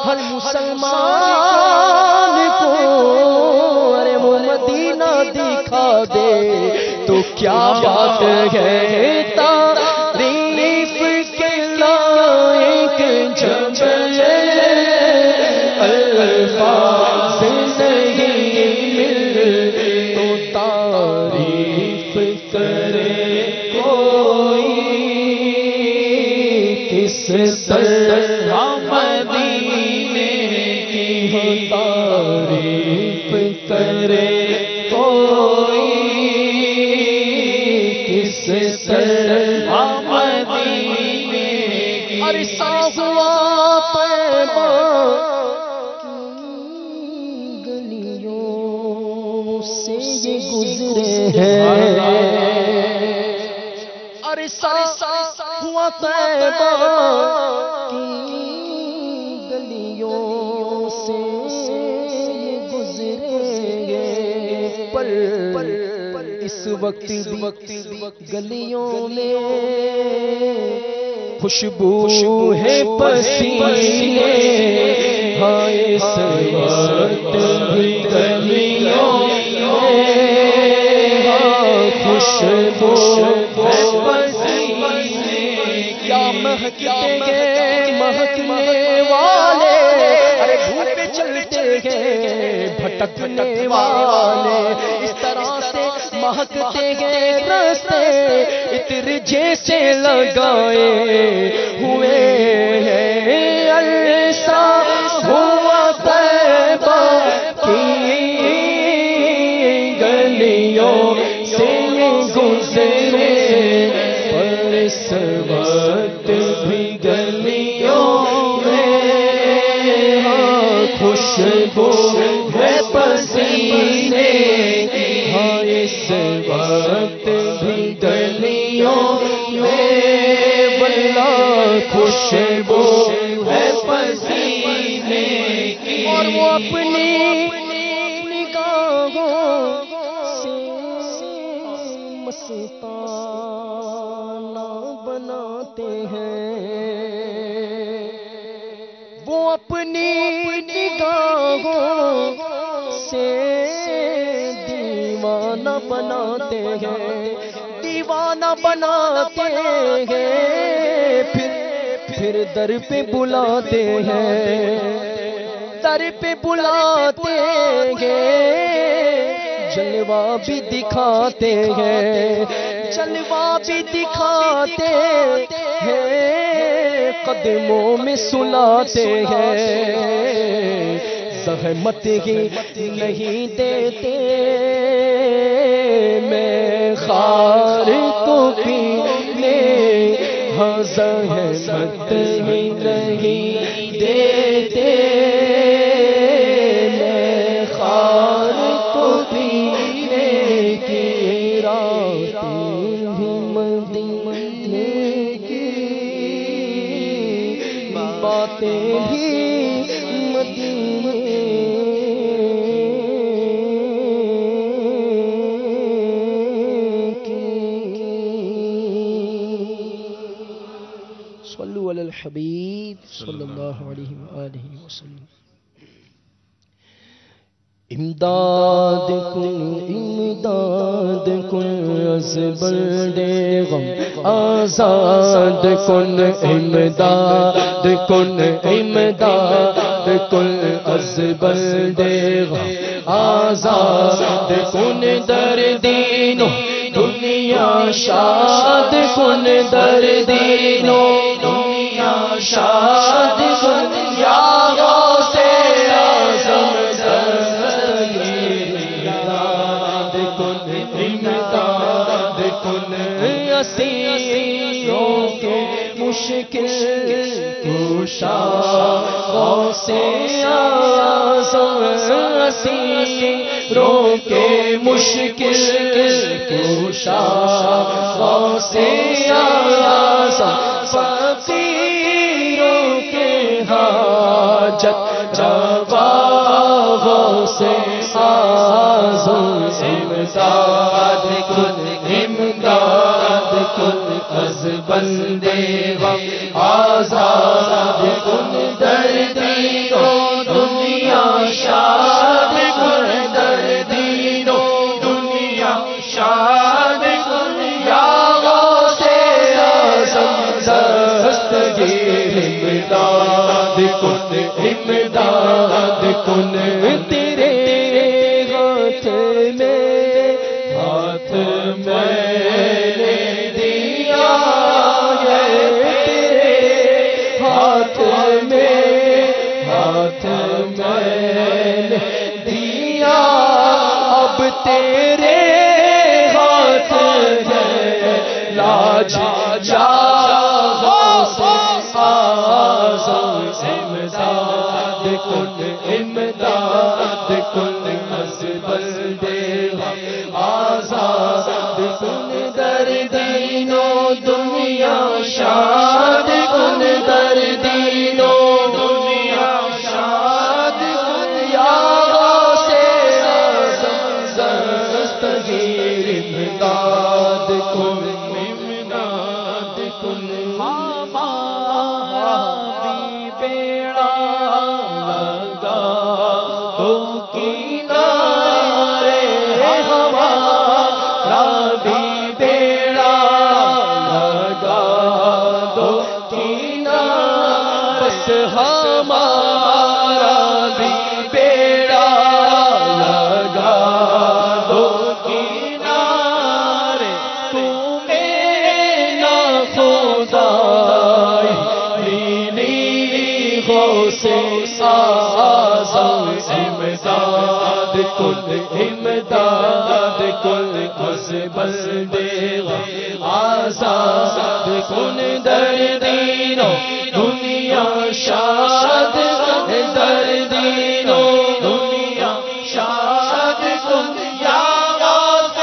S3: ہر مسلمان کو ارے وہ مدینہ دکھا دے تو کیا بات ہے، تعریف کے لائق جب الفاظ نہیں ملتے، تو تعریف کرے کوئی کس طرح مدینے کی، تعریف کرے کوئی کس طرح مدینے کی، عرصہ ہوا طیبہ سے یہ گزرے ہیں، عرصہ ہوا طیبہ کی گلیوں سے یہ گزرے ہیں، پر اس وقت گلیوں میں خوشبو ہے پسینے، ہاں اس وقت بھی گلیوں خوشبو پسینے، کیا مہکتے گئے مہکنے والے، ارے بھوپ چلتے گئے بھٹکنے والے، اس طرح سے مہکتے گئے راستے عطر جیسے لگائے ہوئے ہیں، عرصہ ہوا طیبہ کی گلیوں سے گزرے، پر اس وقت بھی گلیوں میں خوشبو ہے پسینے وقت بھی گلیوں میں واللہ خوشبو ہے پسینے کی، اور وہ اپنی نگاہوں سے مستانہ بناتے ہیں، وہ اپنی نگاہوں سے دیوانہ بناتے ہیں، دیوانہ بناتے ہیں، پھر در پہ بلاتے ہیں، در پہ بلاتے ہیں، جلوہ بھی دکھاتے ہیں، جلوہ بھی دکھاتے ہیں، قدموں میں سلاتے ہیں، زحمت ہی نہیں دیتے، میں خار کو پینے ہاں زحمت ہی نہیں دیتے، میں خار کو پینے کی راتیں ہی مدینے کی، باتیں بھی مدینے کی۔ صلو علی الحبیب صلی اللہ علیہ وآلہ وسلم۔ امداد کن امداد کن از برد غم آزاد کن، امداد کن امداد کن از برد غم آزاد کن، در دین و دنیا شاد کن، در دین و دنیا شاد کن، یا غوث اعظم اسیروں کے مشکل کشا غوث اعظم، اسیروں کے مشکل کشا غوث اعظم، فقیروں کے حاجت روا غوث اعظم، امداد کن امداد کن از بندے غم آزاد کن، در دین و دنیا شاد کن، در دین و دنیا شاد کن، یا غوث اعظم دستگیر امداد کن، امداد کن، تیرے ہاتھ میں ہاتھ میں نے دیا ہے، تیرے ہاتھ میں ہاتھ میں نے دیا، اب تیرے ہاتھ ہے لاج جا غوث اعظم، امداد کن امداد کن از بندے آزاد کن، در دین و دنیا شاد کن، در دین و دنیا شاد کن، یا غوث اعظم دستگیر امداد کن، امداد کن، ہمارا بھی بیڑا لگا تو کنارے، ہمارا بھی بیڑا لگا دو کنارے، بس ہمارا بھی بیڑا لگا دو کنارے، تمہیں نہ خدائی ملی غوث اعظم، امداد کن امداد کن از بندے غم آزاد کن، در دین و دنیا شاد کن، در دین و دنیا شاد کن، یا غوث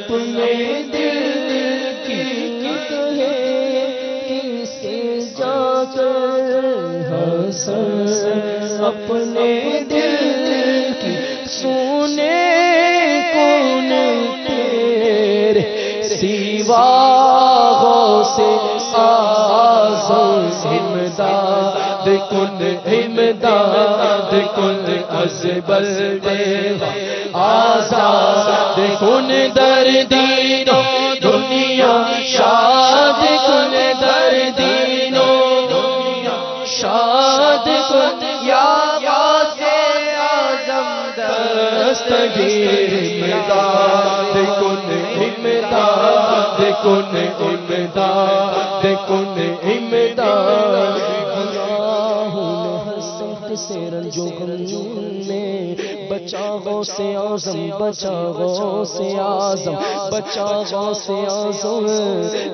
S3: اپنے دل کی کہے کسے جا کر حسن اپنے دل کی سونے کون تیرے سوا سے آزم امداد کن امداد کن ازبل آزاد کن دردین دنیا شاد کن دردین دنیا شاد کن یا غوث اعظم دستگیر امداد کن امداد کن امداد کن امداد سے رنجو غم میں بچا غوث اعظم بچا غوث اعظم بچا غوث اعظم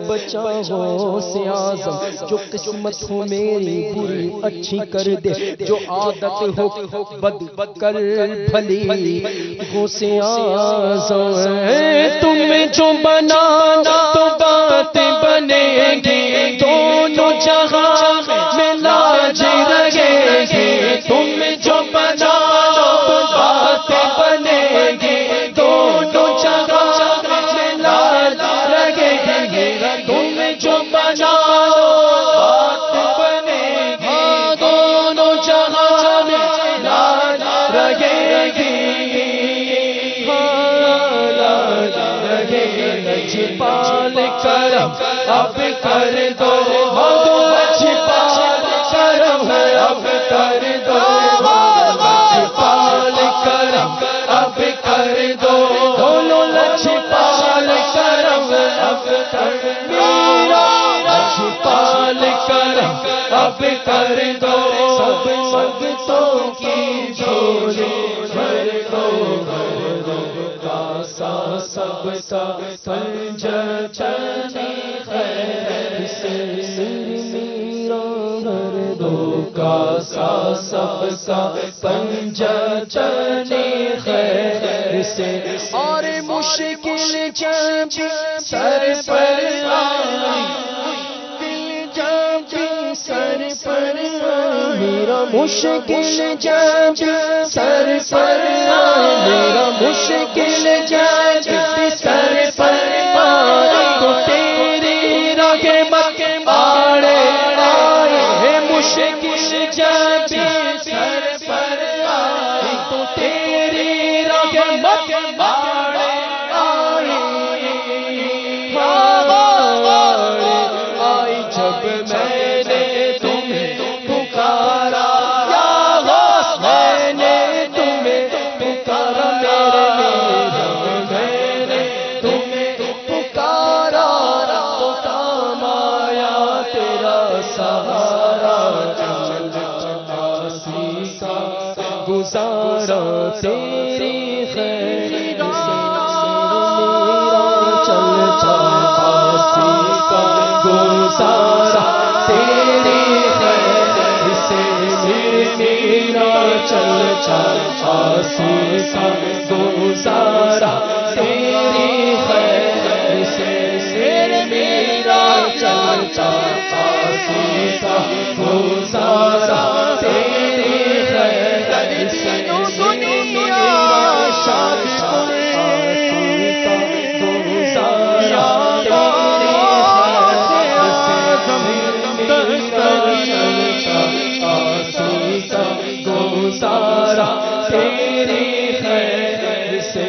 S3: بچا غوث اعظم جو قسمت ہو میری بری اچھی کر دے جو عادت ہو بد کر بھلی غوث اعظم تم جو بنانا تو بات بنے گی دونوں جہاں میں لاج رہے گی تم جو بناؤ بات بنے گی دونوں جگہ میں لاج رہے گی تم جو بناؤ بات بنے گی دونوں جگہ میں لاج رہے گی لاج رہے گی چھپال کرم اب کر دو چھپال کرم اب کر دو چھپال کرم اب کر دو دونوں چھپال کرم اب کر میرا چھپال کرم اب کر دو سب تو کی جھولی بھر دو کاسا سب کا پنجہ چلی خیر سے میرا بھر دو کاسا سب کا پنجہ چلی خیر سے اور مشکل جب سر پر آئی دل جب سر پر آئی میرا مشکل جب سر پر آئی میرا مشکل جب سر پر آئی تو تیری رحمت آڑے آئے مشکل جب سر پر آئی تو تیری رحمت آڑے آئی آئی جب میں نے تمہیں پکارا یا غوث میں نے تمہیں پکارا میں نے تمہیں پکارا تو کام آیا تیرا سہارا آسی کا گزارا تیری خیر سے میرا چل آسی کا گزارا تیری خیر سے میرا چل آسی کا گزارا تیری خیر سے میرا چل آسی کا گزارا تیری خیر سے میرا شاد آسی کا گزارا گزارا تیری خیر سے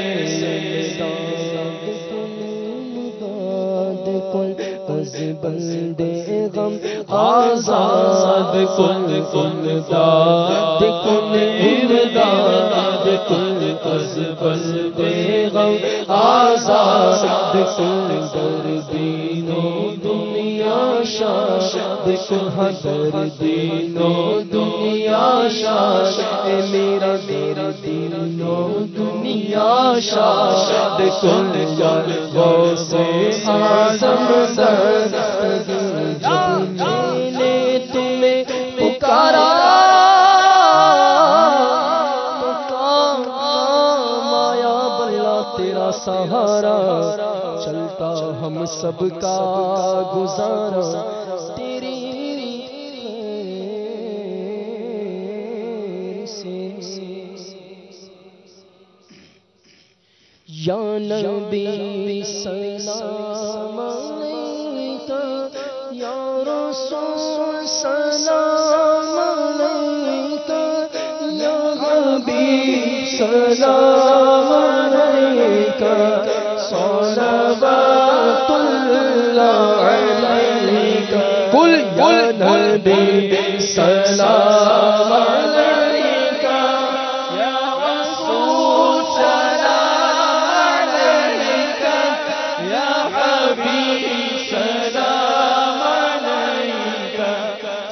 S3: بندے غم آزاد کن کن داد کن امداد کن از بندے غم آزاد کن دردین و دنیا شاد کن دردین و دنیا شاد میرا دردین و دنیا شاد کن غوث اعظم جب میں نے تمہیں پکارا تو کام آیا بلا تیرا سہارا چلتا ہم سب کا گزارا تیری یا نبی سلام علیکہ یا رسول سلام علیکہ یا حبیب سلام علیکہ صلوات اللہ علیکہ قل یا نبی سلام علیکہ یا رسول سلام علیکہ یا حبیب سلام علیکہ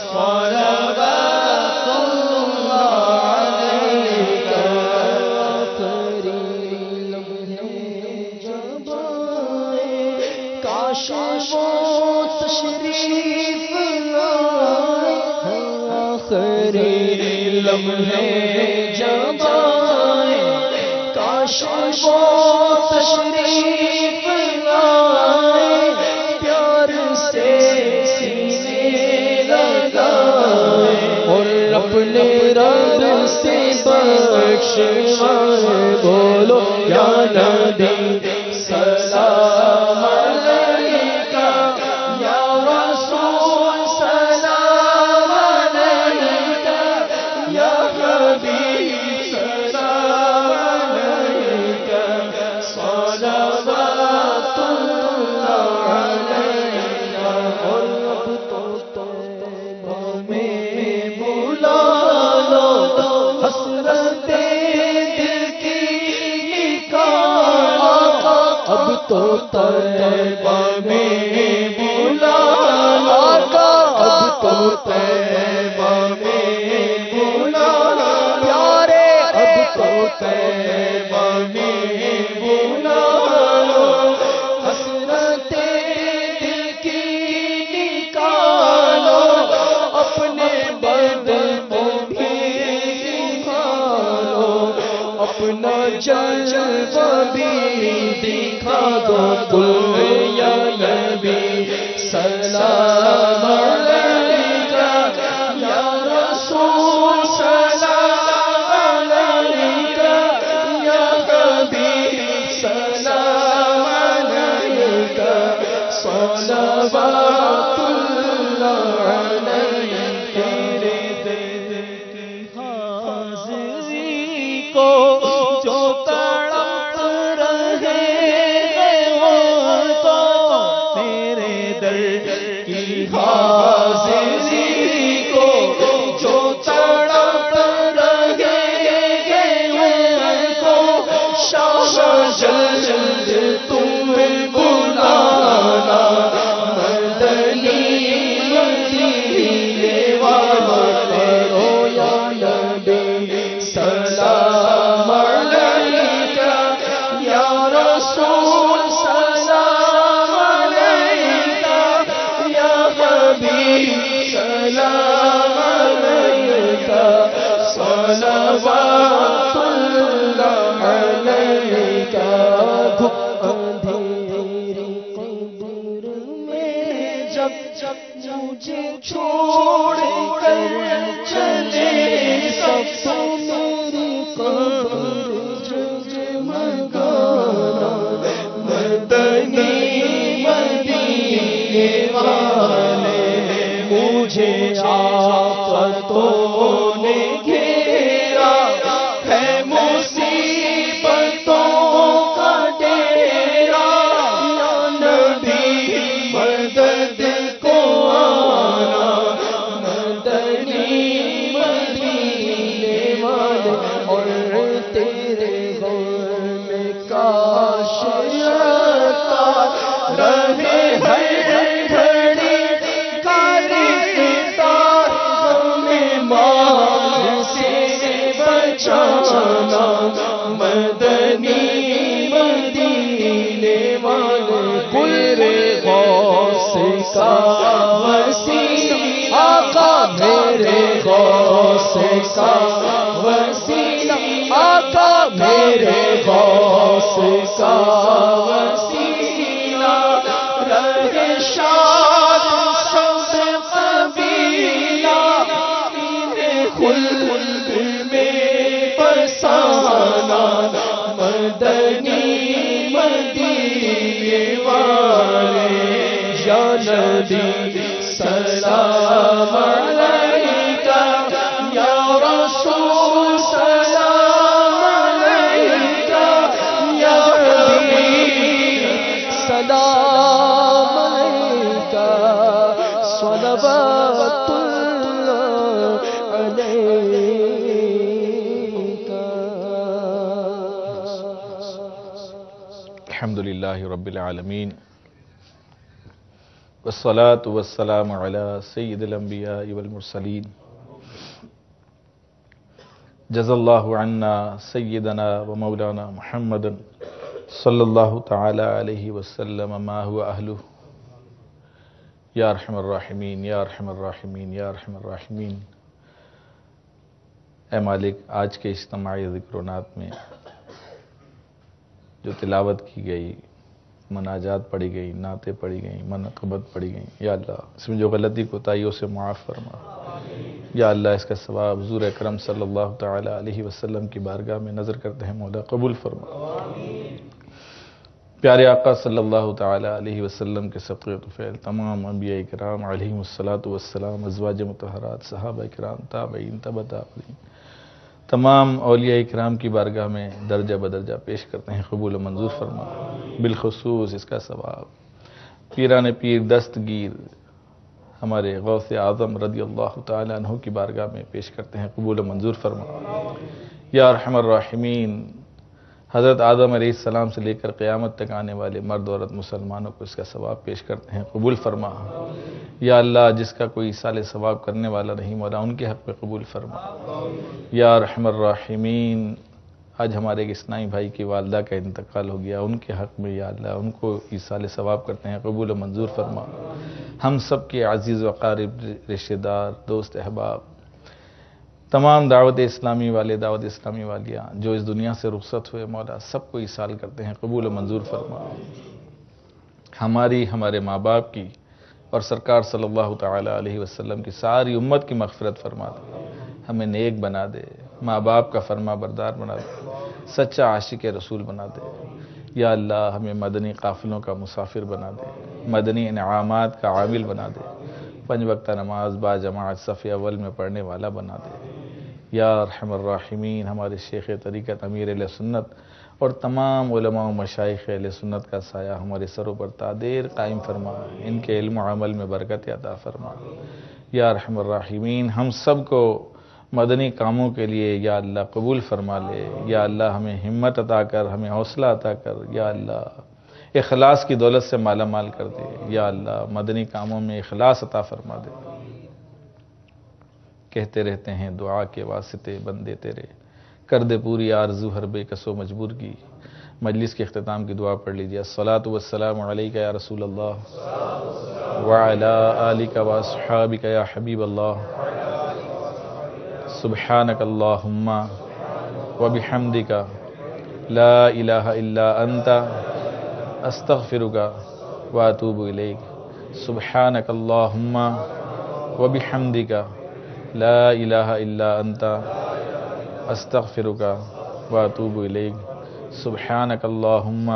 S3: صلوات اللہ علیکہ آخری لمحے جب آئے کاش وہ تشریف لائے آخری لمحے جب آئے کاش وہ تشریف لائے پیار سے سینے لگائے اور اپنے رب سے بخشوائے بولو یا نبی سلام علیکہ یا رسول سلام علیکہ یا حبیب سلام علیکہ صلوات اللہ علیکہ اور اب تو طیبہ میں بلا لو حسرت دل کی نکالا اب تو طیبہ میں بلا آقا اب تو طیبہ میں بلا پیارے اب تو طیبہ میں بلا حسرت دل کی نکالو اپنے بدن کو بھی نکالو اپنا جلوہ بھی دکھا دو قل یا نبی سلام علیکہ یا رسول سلام علیکہ یا حبیب سلام علیکہ صلوات اللہ علیکہ تیرے حاضری کو جو تڑپ رہے ہیں تو تیرے در کی حاضری کو جو تڑپ رہے ہیں کو شاہ جلد تم بلانا مدنی مدینے والا تیرو یا نبی سلام علیکہ یا رسول سلام علیکہ یا حبیب سلام علیکہ صلوات اللہ علیکہ اندھیری قبر میں جب مجھے چھوڑ کر چلے سب میری قبر جگمگانا مدنی مدینے والے مجھے آفتوں نے گھیرا ہے مصیبتوں کا ڈیرا یا نبی مدد کو آنا مدنی مدینے والے اور تیرے غم میں کاش عطا رہے ہر گھڑی کارتا غم مال سے بچانا مدنی مدینے والے پورے غوث کا وسیلہ آقا میرے غوث کا وسیلہ آقا میرے غوث کا وسیلہ نبی سلام علیکہ، یا رسول سلام علیکہ، یا حبیب سلام علیکہ، صلوات اللہ علیکہ۔
S2: الحمدللہ رب العالمین، والصلاة والسلام على سید الانبیاء والمرسلین، جزا اللہ عنا سیدنا و مولانا محمد صلی اللہ تعالی علیہ وسلم ما هو اہلہ، یا ارحم الراحمین یا ارحم الراحمین یا ارحم الراحمین۔ اے مالک، آج کے اجتماعی ذکر و نات میں جو تلاوت کی گئی، مناجات پڑھی گئی، نعتیں پڑھی گئیں، منقبت پڑھی گئیں، یا اللہ اس میں جو غلطی کوتاہیوں سے معاف فرما۔ یا اللہ اس کا ثواب حضور اکرم صلی اللہ تعالی علیہ وسلم کی بارگاہ میں نظر کرتے ہیں مولا قبول فرما۔ پیارے آقا صلی اللہ تعالی علیہ وسلم کے صدقے و طفیل تمام انبیاء کرام علیہم الصلاۃ والسلام، ازواج مطہرات، صحابہ کرام، تابعین، تبع تابعین، تمام اولیاء کرام کی بارگاہ میں درجہ بدرجہ پیش کرتے ہیں، قبول و منظور فرما۔ بالخصوص اس کا ثواب پیران پیر دستگیر ہمارے غوث اعظم رضی اللہ تعالی عنہ کی بارگاہ میں پیش کرتے ہیں، قبول و منظور فرما۔ یا ارحم الراحمین، حضرت آدم علیہ السلام سے لے کر قیامت تک آنے والے مرد عورت مسلمانوں کو اس کا ثواب پیش کرتے ہیں، قبول فرما۔ یا اللہ جس کا کوئی ایصال ثواب کرنے والا نہیں مولا، ان کے حق میں قبول فرما۔ یا ارحم الراحمین، آج ہمارے ایک اسلامی بھائی کی والدہ کا انتقال ہو گیا، ان کے حق میں یا اللہ ان کو ایصال ثواب کرتے ہیں، قبول و منظور فرما۔ ہم سب کے عزیز و اقارب، رشتہ دار، دوست احباب، تمام دعوت اسلامی والے، دعوت اسلامی والیاں جو اس دنیا سے رخصت ہوئے مولا، سب کو ایصال کرتے ہیں، قبول و منظور فرما۔ ہماری، ہمارے ماں باپ کی اور سرکار صلی اللہ تعالی علیہ وسلم کی ساری امت کی مغفرت فرما دے، ہمیں نیک بنا دے، ماں باپ کا فرما بردار بنا دے، سچا عاشق رسول بنا دے۔ یا اللہ ہمیں مدنی قافلوں کا مسافر بنا دے، مدنی انعامات کا عامل بنا دے، 5 وقتہ نماز با جماعت صف اول میں پڑھنے والا بنا دے۔ یا ارحم الراحمین، ہمارے شیخ طریقت امیر اہل سنت اور تمام علماء و مشائخ اہل سنت کا سایہ ہمارے سروں پر تادیر قائم فرما، ان کے علم و عمل میں برکت عطا فرما۔ یا ارحم الراحمین، ہم سب کو مدنی کاموں کے لیے یا اللہ قبول فرما لے۔ یا اللہ ہمیں ہمت عطا کر، ہمیں حوصلہ عطا کر، یا اللہ اخلاص کی دولت سے مالا مال کر دے۔ یا اللہ مدنی کاموں میں اخلاص عطا فرما دے۔ کہتے رہتے ہیں دعا کے واسطے بندے تیرے، کر دے پوری آرزو ہر بے کس و مجبور کی۔ مجلس کے اختتام کی دعا پڑھ لیجیے۔ الصلاۃ والسلام علیک یا رسول اللہ وعلی آلک واصحابک یا حبیب اللہ، سبحانک اللہم وبحمدک لا الہ الا انت استغفرک واتوب الیک۔ سبحانک اللہم وبحمدک لا الہ الا انت استغفرک واتوب الیک۔ سبحانک اللہم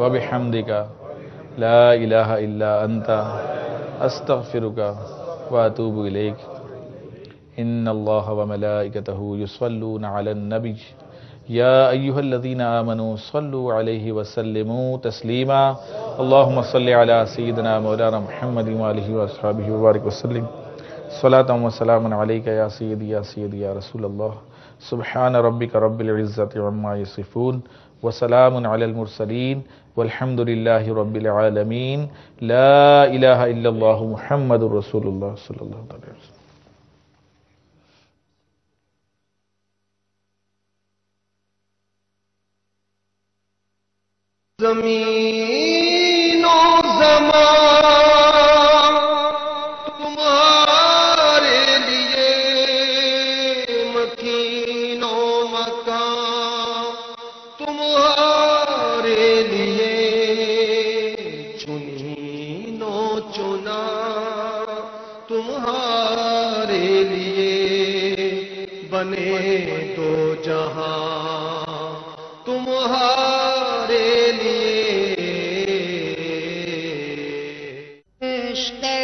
S2: وبحمدک لا الہ الا انت استغفرک واتوب الیک۔ ان اللہ وملائکتہ یصلون علی النبی یا ایہا الذین آمنوا صلوا علیہ وسلموا تسلیما۔ اللہم صلی علی سیدنا مولانا محمد وآلہ وصحبہ وبارک وسلم۔ صلاۃ و سلام علیک یا سیدی یا سیدی یا رسول اللہ۔ سبحان ربک رب العزۃ عما یصفون وسلام علی المرسلین والحمد للہ رب العالمین۔ لا الہ الا اللہ محمد رسول اللہ صلی اللہ علیہ وسلم۔
S3: زمین و زمان تمہارے لیے، مکین و مکان تمہارے لیے، چنین و چنا تمہارے لیے، بنے دو جہاں تمہارے لیے۔
S7: عشق